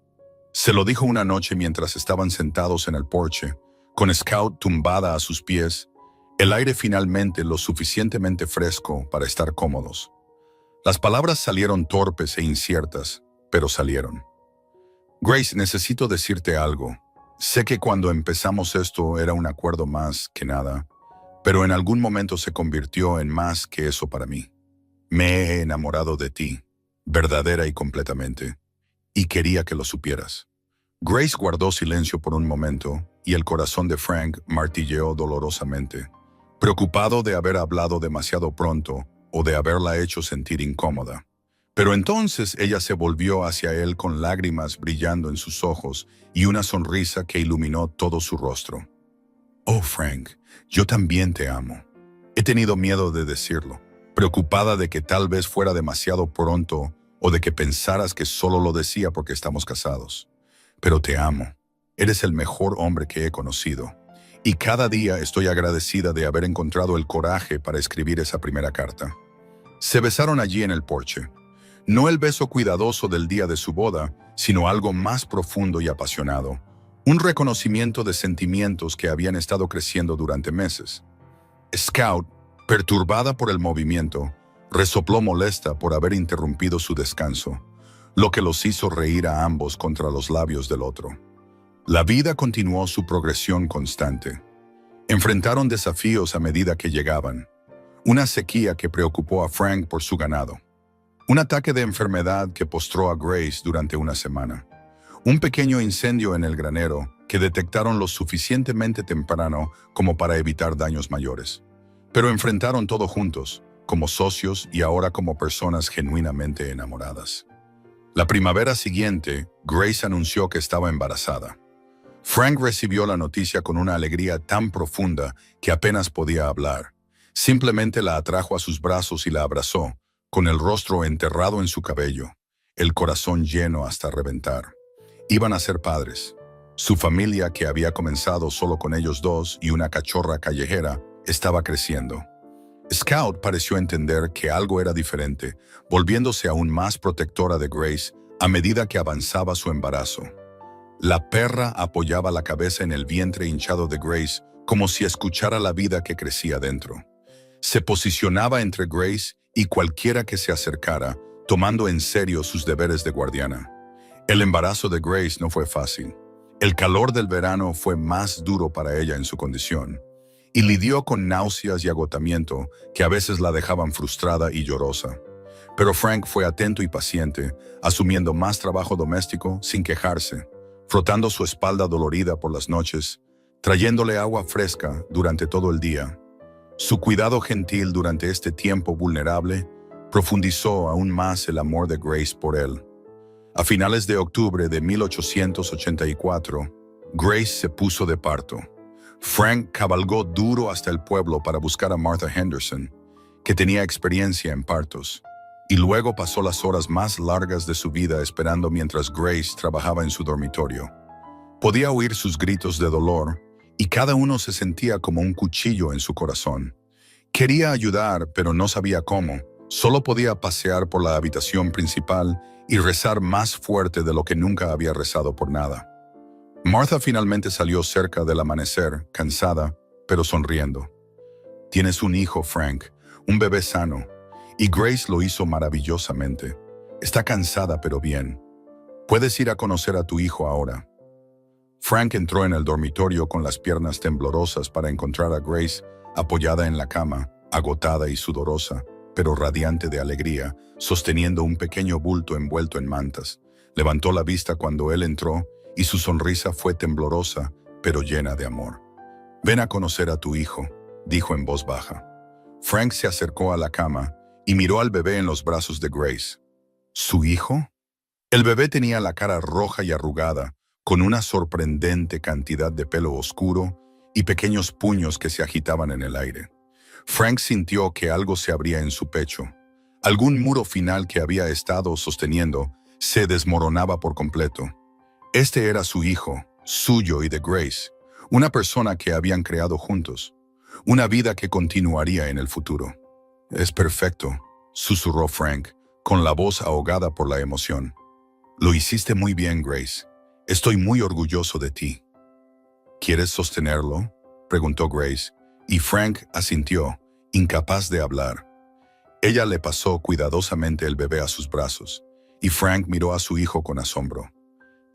Se lo dijo una noche mientras estaban sentados en el porche, con Scout tumbada a sus pies, el aire finalmente lo suficientemente fresco para estar cómodos. Las palabras salieron torpes e inciertas, pero salieron. Grace, necesito decirte algo. Sé que cuando empezamos esto era un acuerdo más que nada, pero en algún momento se convirtió en más que eso para mí. Me he enamorado de ti, verdadera y completamente, y quería que lo supieras. Grace guardó silencio por un momento y el corazón de Frank martilleó dolorosamente, preocupado de haber hablado demasiado pronto o de haberla hecho sentir incómoda. Pero entonces ella se volvió hacia él con lágrimas brillando en sus ojos y una sonrisa que iluminó todo su rostro. Oh, Frank, yo también te amo. He tenido miedo de decirlo, preocupada de que tal vez fuera demasiado pronto o de que pensaras que solo lo decía porque estamos casados. Pero te amo. Eres el mejor hombre que he conocido. Y cada día estoy agradecida de haber encontrado el coraje para escribir esa primera carta. Se besaron allí en el porche. No el beso cuidadoso del día de su boda, sino algo más profundo y apasionado. Un reconocimiento de sentimientos que habían estado creciendo durante meses. Scout, perturbada por el movimiento, resopló molesta por haber interrumpido su descanso, lo que los hizo reír a ambos contra los labios del otro. La vida continuó su progresión constante. Enfrentaron desafíos a medida que llegaban. Una sequía que preocupó a Frank por su ganado. Un ataque de enfermedad que postró a Grace durante una semana. Un pequeño incendio en el granero que detectaron lo suficientemente temprano como para evitar daños mayores. Pero enfrentaron todo juntos, como socios y ahora como personas genuinamente enamoradas. La primavera siguiente, Grace anunció que estaba embarazada. Frank recibió la noticia con una alegría tan profunda que apenas podía hablar. Simplemente la atrajo a sus brazos y la abrazó, con el rostro enterrado en su cabello, el corazón lleno hasta reventar. Iban a ser padres. Su familia, que había comenzado solo con ellos dos y una cachorra callejera, estaba creciendo. Scout pareció entender que algo era diferente, volviéndose aún más protectora de Grace a medida que avanzaba su embarazo. La perra apoyaba la cabeza en el vientre hinchado de Grace como si escuchara la vida que crecía dentro. Se posicionaba entre Grace y cualquiera que se acercara, tomando en serio sus deberes de guardiana. El embarazo de Grace no fue fácil. El calor del verano fue más duro para ella en su condición, y lidió con náuseas y agotamiento que a veces la dejaban frustrada y llorosa. Pero Frank fue atento y paciente, asumiendo más trabajo doméstico sin quejarse, frotando su espalda dolorida por las noches, trayéndole agua fresca durante todo el día. Su cuidado gentil durante este tiempo vulnerable profundizó aún más el amor de Grace por él. A finales de octubre de 1884, Grace se puso de parto. Frank cabalgó duro hasta el pueblo para buscar a Martha Henderson, que tenía experiencia en partos, y luego pasó las horas más largas de su vida esperando mientras Grace trabajaba en su dormitorio. Podía oír sus gritos de dolor, y cada uno se sentía como un cuchillo en su corazón. Quería ayudar, pero no sabía cómo. Solo podía pasear por la habitación principal y rezar más fuerte de lo que nunca había rezado por nada. Martha finalmente salió cerca del amanecer, cansada, pero sonriendo. «Tienes un hijo, Frank, un bebé sano, y Grace lo hizo maravillosamente. Está cansada, pero bien. Puedes ir a conocer a tu hijo ahora». Frank entró en el dormitorio con las piernas temblorosas para encontrar a Grace apoyada en la cama, agotada y sudorosa, pero radiante de alegría, sosteniendo un pequeño bulto envuelto en mantas. Levantó la vista cuando él entró y su sonrisa fue temblorosa, pero llena de amor. «Ven a conocer a tu hijo», dijo en voz baja. Frank se acercó a la cama y miró al bebé en los brazos de Grace. ¿Su hijo? El bebé tenía la cara roja y arrugada, con una sorprendente cantidad de pelo oscuro y pequeños puños que se agitaban en el aire. Frank sintió que algo se abría en su pecho. Algún muro final que había estado sosteniendo se desmoronaba por completo. Este era su hijo, suyo y de Grace, una persona que habían creado juntos, una vida que continuaría en el futuro. «Es perfecto», susurró Frank, con la voz ahogada por la emoción. «Lo hiciste muy bien, Grace. Estoy muy orgulloso de ti». «¿Quieres sostenerlo?», preguntó Grace, y Frank asintió, incapaz de hablar. Ella le pasó cuidadosamente el bebé a sus brazos, y Frank miró a su hijo con asombro.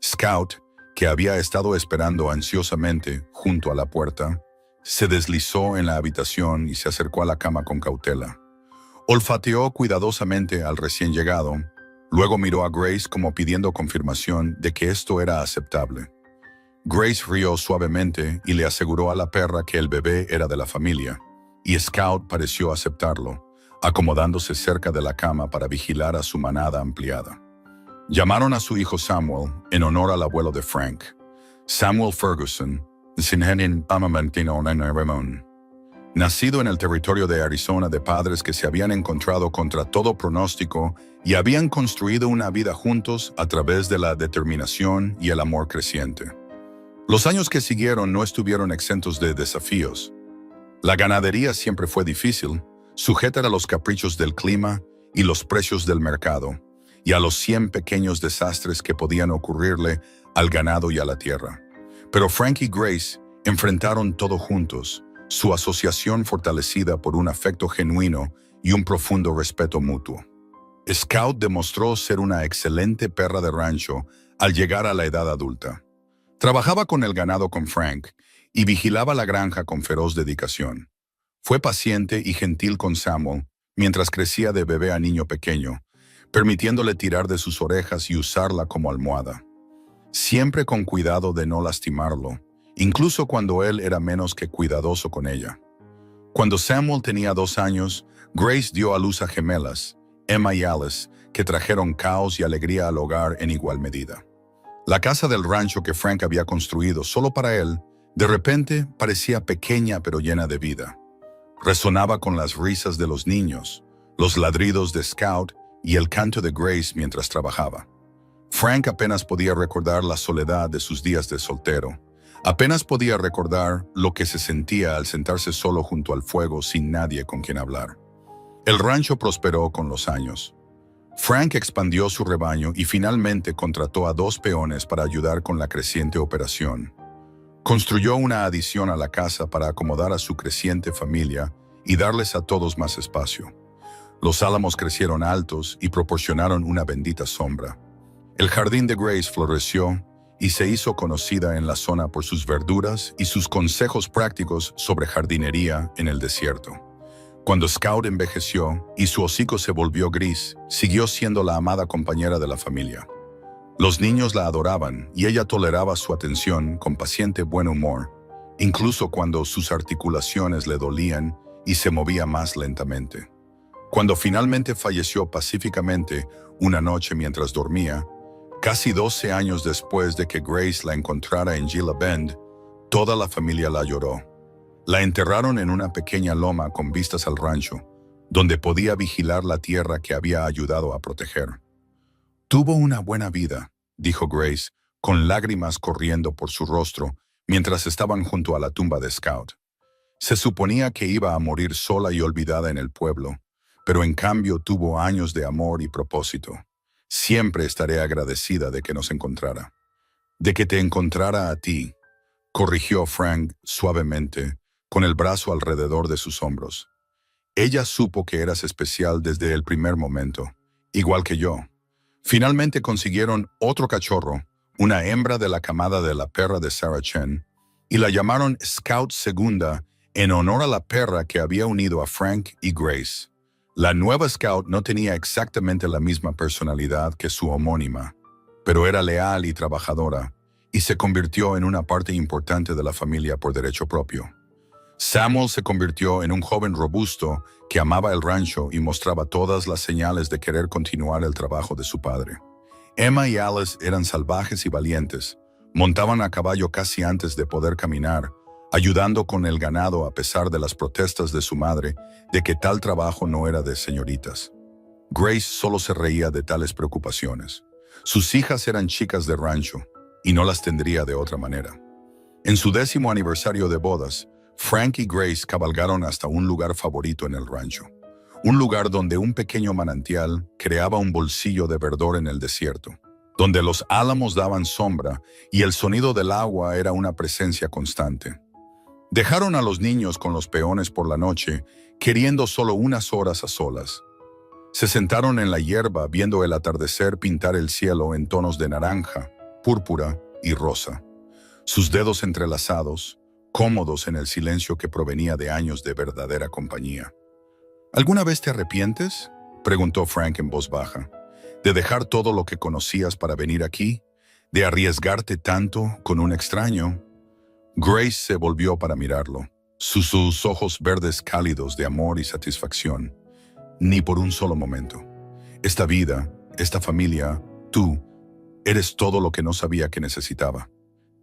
Scout, que había estado esperando ansiosamente junto a la puerta, se deslizó en la habitación y se acercó a la cama con cautela. Olfateó cuidadosamente al recién llegado, luego miró a Grace como pidiendo confirmación de que esto era aceptable. Grace rió suavemente y le aseguró a la perra que el bebé era de la familia, y Scout pareció aceptarlo, acomodándose cerca de la cama para vigilar a su manada ampliada. Llamaron a su hijo Samuel en honor al abuelo de Frank, Samuel Ferguson, nacido en el territorio de Arizona de padres que se habían encontrado contra todo pronóstico y habían construido una vida juntos a través de la determinación y el amor creciente. Los años que siguieron no estuvieron exentos de desafíos. La ganadería siempre fue difícil, sujeta a los caprichos del clima y los precios del mercado, y a los 100 pequeños desastres que podían ocurrirle al ganado y a la tierra. Pero Frank y Grace enfrentaron todo juntos, su asociación fortalecida por un afecto genuino y un profundo respeto mutuo. Scout demostró ser una excelente perra de rancho al llegar a la edad adulta. Trabajaba con el ganado con Frank y vigilaba la granja con feroz dedicación. Fue paciente y gentil con Samuel mientras crecía de bebé a niño pequeño, permitiéndole tirar de sus orejas y usarla como almohada. Siempre con cuidado de no lastimarlo, incluso cuando él era menos que cuidadoso con ella. Cuando Samuel tenía 2 años, Grace dio a luz a gemelas, Emma y Alice, que trajeron caos y alegría al hogar en igual medida. La casa del rancho que Frank había construido solo para él, de repente parecía pequeña pero llena de vida. Resonaba con las risas de los niños, los ladridos de Scout y el canto de Grace mientras trabajaba. Frank apenas podía recordar la soledad de sus días de soltero. Apenas podía recordar lo que se sentía al sentarse solo junto al fuego sin nadie con quien hablar. El rancho prosperó con los años. Frank expandió su rebaño y finalmente contrató a 2 peones para ayudar con la creciente operación. Construyó una adición a la casa para acomodar a su creciente familia y darles a todos más espacio. Los álamos crecieron altos y proporcionaron una bendita sombra. El jardín de Grace floreció y se hizo conocida en la zona por sus verduras y sus consejos prácticos sobre jardinería en el desierto. Cuando Scout envejeció y su hocico se volvió gris, siguió siendo la amada compañera de la familia. Los niños la adoraban y ella toleraba su atención con paciente buen humor, incluso cuando sus articulaciones le dolían y se movía más lentamente. Cuando finalmente falleció pacíficamente una noche mientras dormía, casi 12 años después de que Grace la encontrara en Gila Bend, toda la familia la lloró. La enterraron en una pequeña loma con vistas al rancho, donde podía vigilar la tierra que había ayudado a proteger. Tuvo una buena vida, dijo Grace, con lágrimas corriendo por su rostro mientras estaban junto a la tumba de Scout. Se suponía que iba a morir sola y olvidada en el pueblo, pero en cambio tuvo años de amor y propósito. Siempre estaré agradecida de que nos encontrara. De que te encontrara a ti, corrigió Frank suavemente, con el brazo alrededor de sus hombros. Ella supo que eras especial desde el primer momento, igual que yo. Finalmente consiguieron otro cachorro, una hembra de la camada de la perra de Sarah Chen, y la llamaron Scout Segunda en honor a la perra que había unido a Frank y Grace. La nueva Scout no tenía exactamente la misma personalidad que su homónima, pero era leal y trabajadora, y se convirtió en una parte importante de la familia por derecho propio. Samuel se convirtió en un joven robusto que amaba el rancho y mostraba todas las señales de querer continuar el trabajo de su padre. Emma y Alice eran salvajes y valientes, montaban a caballo casi antes de poder caminar, ayudando con el ganado a pesar de las protestas de su madre de que tal trabajo no era de señoritas. Grace solo se reía de tales preocupaciones. Sus hijas eran chicas de rancho, y no las tendría de otra manera. En su 10º aniversario de bodas, Frank y Grace cabalgaron hasta un lugar favorito en el rancho. Un lugar donde un pequeño manantial creaba un bolsillo de verdor en el desierto, donde los álamos daban sombra y el sonido del agua era una presencia constante. Dejaron a los niños con los peones por la noche, queriendo solo unas horas a solas. Se sentaron en la hierba viendo el atardecer pintar el cielo en tonos de naranja, púrpura y rosa. Sus dedos entrelazados, cómodos en el silencio que provenía de años de verdadera compañía. ¿Alguna vez te arrepientes?, preguntó Frank en voz baja, de dejar todo lo que conocías para venir aquí, de arriesgarte tanto con un extraño. Grace se volvió para mirarlo, sus ojos verdes cálidos de amor y satisfacción. Ni por un solo momento. Esta vida, esta familia, tú, eres todo lo que no sabía que necesitaba.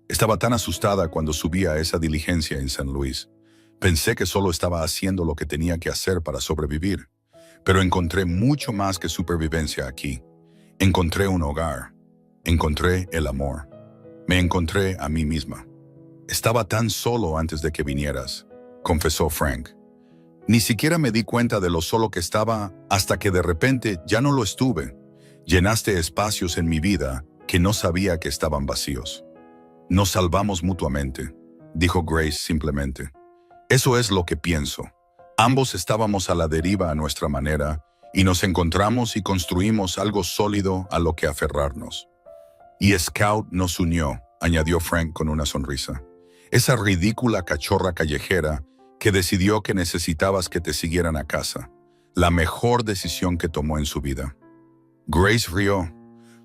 Estaba tan asustada cuando subí a esa diligencia en San Luis. Pensé que solo estaba haciendo lo que tenía que hacer para sobrevivir. Pero encontré mucho más que supervivencia aquí. Encontré un hogar. Encontré el amor. Me encontré a mí misma. Estaba tan solo antes de que vinieras, confesó Frank. Ni siquiera me di cuenta de lo solo que estaba hasta que de repente ya no lo estuve. Llenaste espacios en mi vida que no sabía que estaban vacíos. Nos salvamos mutuamente, dijo Grace simplemente. Eso es lo que pienso. Ambos estábamos a la deriva a nuestra manera y nos encontramos y construimos algo sólido a lo que aferrarnos. Y Scout nos unió, añadió Frank con una sonrisa. Esa ridícula cachorra callejera que decidió que necesitabas que te siguieran a casa. La mejor decisión que tomó en su vida. Grace rió.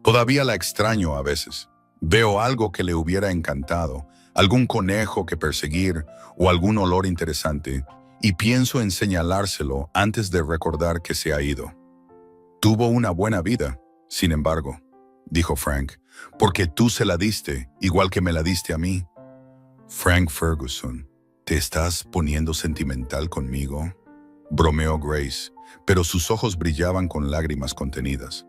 Todavía la extraño a veces. Veo algo que le hubiera encantado, algún conejo que perseguir o algún olor interesante, y pienso en señalárselo antes de recordar que se ha ido. Tuvo una buena vida, sin embargo, dijo Frank, porque tú se la diste, igual que me la diste a mí. Frank Ferguson, ¿te estás poniendo sentimental conmigo?, bromeó Grace, pero sus ojos brillaban con lágrimas contenidas.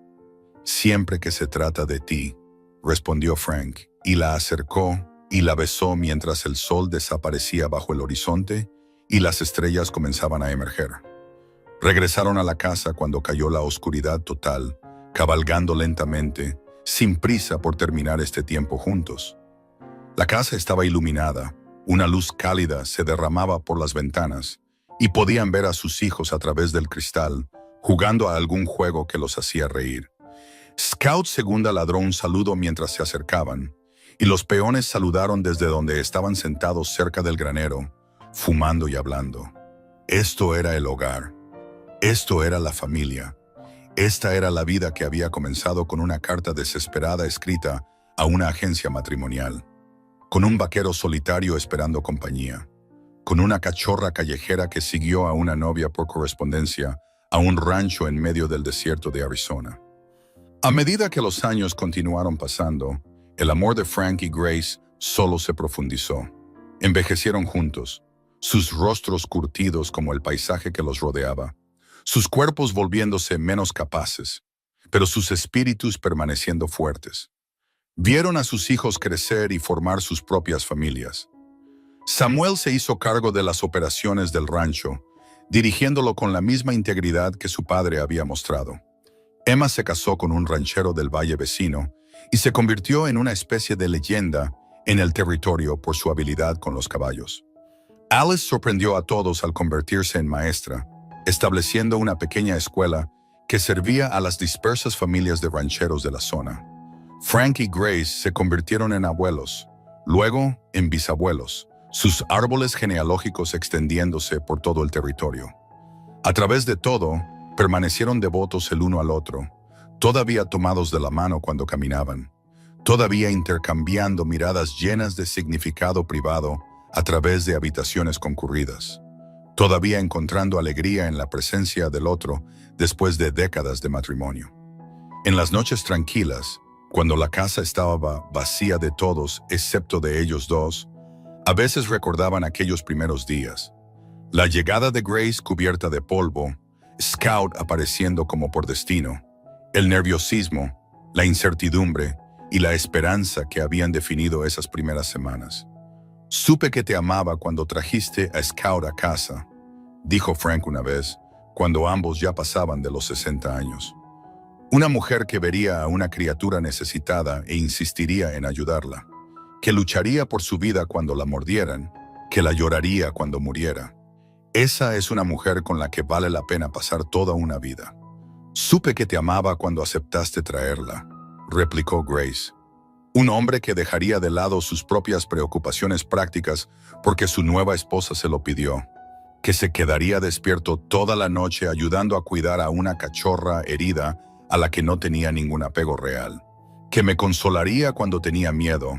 Siempre que se trata de ti, respondió Frank, y la acercó y la besó mientras el sol desaparecía bajo el horizonte y las estrellas comenzaban a emerger. Regresaron a la casa cuando cayó la oscuridad total, cabalgando lentamente, sin prisa por terminar este tiempo juntos. La casa estaba iluminada, una luz cálida se derramaba por las ventanas, y podían ver a sus hijos a través del cristal, jugando a algún juego que los hacía reír. Scout Segunda ladró un saludo mientras se acercaban, y los peones saludaron desde donde estaban sentados cerca del granero, fumando y hablando. Esto era el hogar. Esto era la familia. Esta era la vida que había comenzado con una carta desesperada escrita a una agencia matrimonial, con un vaquero solitario esperando compañía, con una cachorra callejera que siguió a una novia por correspondencia a un rancho en medio del desierto de Arizona. A medida que los años continuaron pasando, el amor de Frank y Grace solo se profundizó. Envejecieron juntos, sus rostros curtidos como el paisaje que los rodeaba, sus cuerpos volviéndose menos capaces, pero sus espíritus permaneciendo fuertes. Vieron a sus hijos crecer y formar sus propias familias. Samuel se hizo cargo de las operaciones del rancho, dirigiéndolo con la misma integridad que su padre había mostrado. Emma se casó con un ranchero del valle vecino y se convirtió en una especie de leyenda en el territorio por su habilidad con los caballos. Alice sorprendió a todos al convertirse en maestra, estableciendo una pequeña escuela que servía a las dispersas familias de rancheros de la zona. Frank y Grace se convirtieron en abuelos, luego en bisabuelos, sus árboles genealógicos extendiéndose por todo el territorio. A través de todo, permanecieron devotos el uno al otro, todavía tomados de la mano cuando caminaban, todavía intercambiando miradas llenas de significado privado a través de habitaciones concurridas, todavía encontrando alegría en la presencia del otro después de décadas de matrimonio. En las noches tranquilas, cuando la casa estaba vacía de todos excepto de ellos dos, a veces recordaban aquellos primeros días. La llegada de Grace cubierta de polvo, Scout apareciendo como por destino, el nerviosismo, la incertidumbre y la esperanza que habían definido esas primeras semanas. Supe que te amaba cuando trajiste a Scout a casa, dijo Frank una vez, cuando ambos ya pasaban de los 60 años. Una mujer que vería a una criatura necesitada e insistiría en ayudarla, que lucharía por su vida cuando la mordieran, que la lloraría cuando muriera. Esa es una mujer con la que vale la pena pasar toda una vida. Supe que te amaba cuando aceptaste traerla, replicó Grace. Un hombre que dejaría de lado sus propias preocupaciones prácticas porque su nueva esposa se lo pidió, que se quedaría despierto toda la noche ayudando a cuidar a una cachorra herida a la que no tenía ningún apego real, que me consolaría cuando tenía miedo.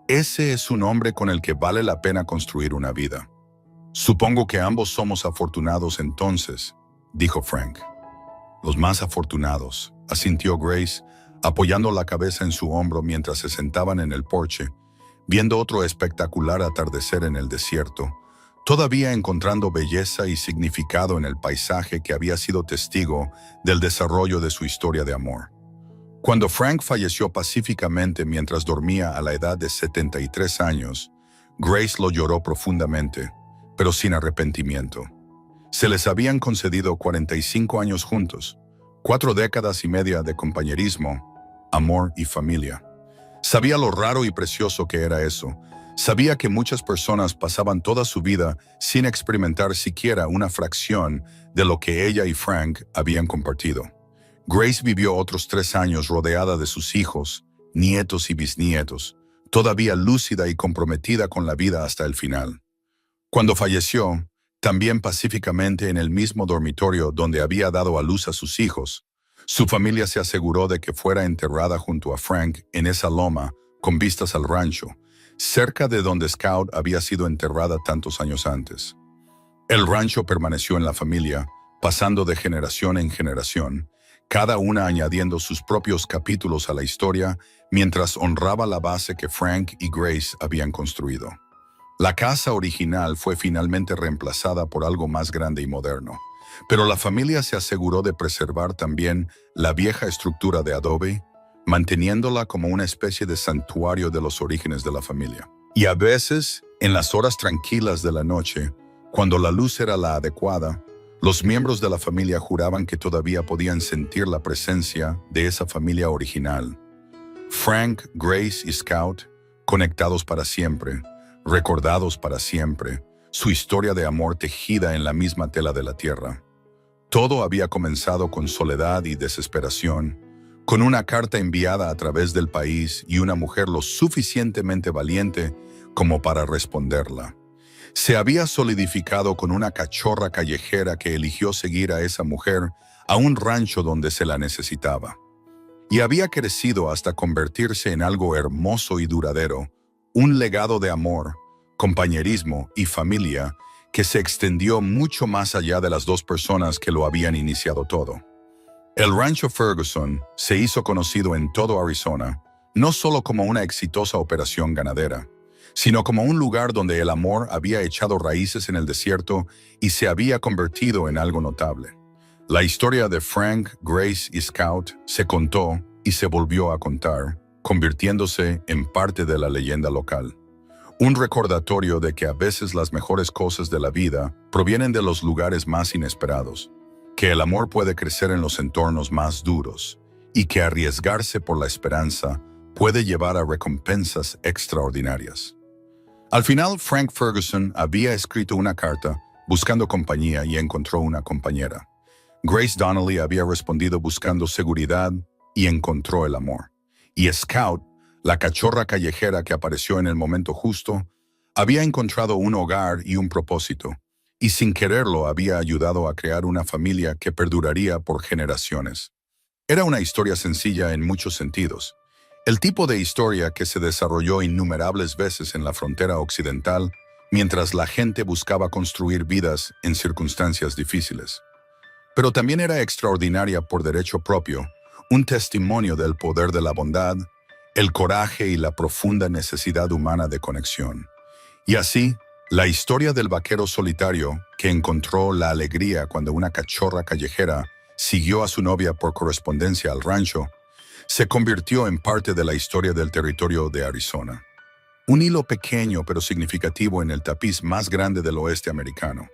Ese es un hombre con el que vale la pena construir una vida. Supongo que ambos somos afortunados entonces, dijo Frank. Los más afortunados, asintió Grace, apoyando la cabeza en su hombro mientras se sentaban en el porche, viendo otro espectacular atardecer en el desierto, todavía encontrando belleza y significado en el paisaje que había sido testigo del desarrollo de su historia de amor. Cuando Frank falleció pacíficamente mientras dormía a la edad de 73 años, Grace lo lloró profundamente, pero sin arrepentimiento. Se les habían concedido 45 años juntos, 4 décadas y media de compañerismo, amor y familia. Sabía lo raro y precioso que era eso. Sabía que muchas personas pasaban toda su vida sin experimentar siquiera una fracción de lo que ella y Frank habían compartido. Grace vivió otros 3 años rodeada de sus hijos, nietos y bisnietos, todavía lúcida y comprometida con la vida hasta el final. Cuando falleció, también pacíficamente en el mismo dormitorio donde había dado a luz a sus hijos, Su familia se aseguró de que fuera enterrada junto a Frank en esa loma con vistas al rancho, cerca de donde Scout había sido enterrada tantos años antes. El rancho permaneció en la familia, pasando de generación en generación, cada una añadiendo sus propios capítulos a la historia mientras honraba la base que Frank y Grace habían construido. La casa original fue finalmente reemplazada por algo más grande y moderno, pero la familia se aseguró de preservar también la vieja estructura de adobe, manteniéndola como una especie de santuario de los orígenes de la familia. Y a veces, en las horas tranquilas de la noche, cuando la luz era la adecuada, los miembros de la familia juraban que todavía podían sentir la presencia de esa familia original. Frank, Grace y Scout, conectados para siempre, recordados para siempre, su historia de amor tejida en la misma tela de la tierra. Todo había comenzado con soledad y desesperación, con una carta enviada a través del país y una mujer lo suficientemente valiente como para responderla. Se había solidificado con una cachorra callejera que eligió seguir a esa mujer a un rancho donde se la necesitaba. Y había crecido hasta convertirse en algo hermoso y duradero, un legado de amor, compañerismo y familia que se extendió mucho más allá de las dos personas que lo habían iniciado todo. El Rancho Ferguson se hizo conocido en todo Arizona, no solo como una exitosa operación ganadera, sino como un lugar donde el amor había echado raíces en el desierto y se había convertido en algo notable. La historia de Frank, Grace y Scout se contó y se volvió a contar, convirtiéndose en parte de la leyenda local. Un recordatorio de que a veces las mejores cosas de la vida provienen de los lugares más inesperados, que el amor puede crecer en los entornos más duros y que arriesgarse por la esperanza puede llevar a recompensas extraordinarias. Al final, Frank Ferguson había escrito una carta buscando compañía y encontró una compañera. Grace Donnelly había respondido buscando seguridad y encontró el amor. Y Scout, la cachorra callejera que apareció en el momento justo, había encontrado un hogar y un propósito, y sin quererlo había ayudado a crear una familia que perduraría por generaciones. Era una historia sencilla en muchos sentidos, el tipo de historia que se desarrolló innumerables veces en la frontera occidental mientras la gente buscaba construir vidas en circunstancias difíciles. Pero también era extraordinaria por derecho propio, un testimonio del poder de la bondad, el coraje y la profunda necesidad humana de conexión. Y así, la historia del vaquero solitario que encontró la alegría cuando una cachorra callejera siguió a su novia por correspondencia al rancho, se convirtió en parte de la historia del territorio de Arizona. Un hilo pequeño pero significativo en el tapiz más grande del oeste americano,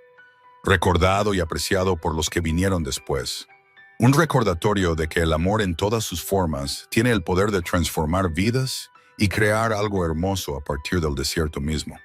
recordado y apreciado por los que vinieron después. Un recordatorio de que el amor en todas sus formas tiene el poder de transformar vidas y crear algo hermoso a partir del desierto mismo.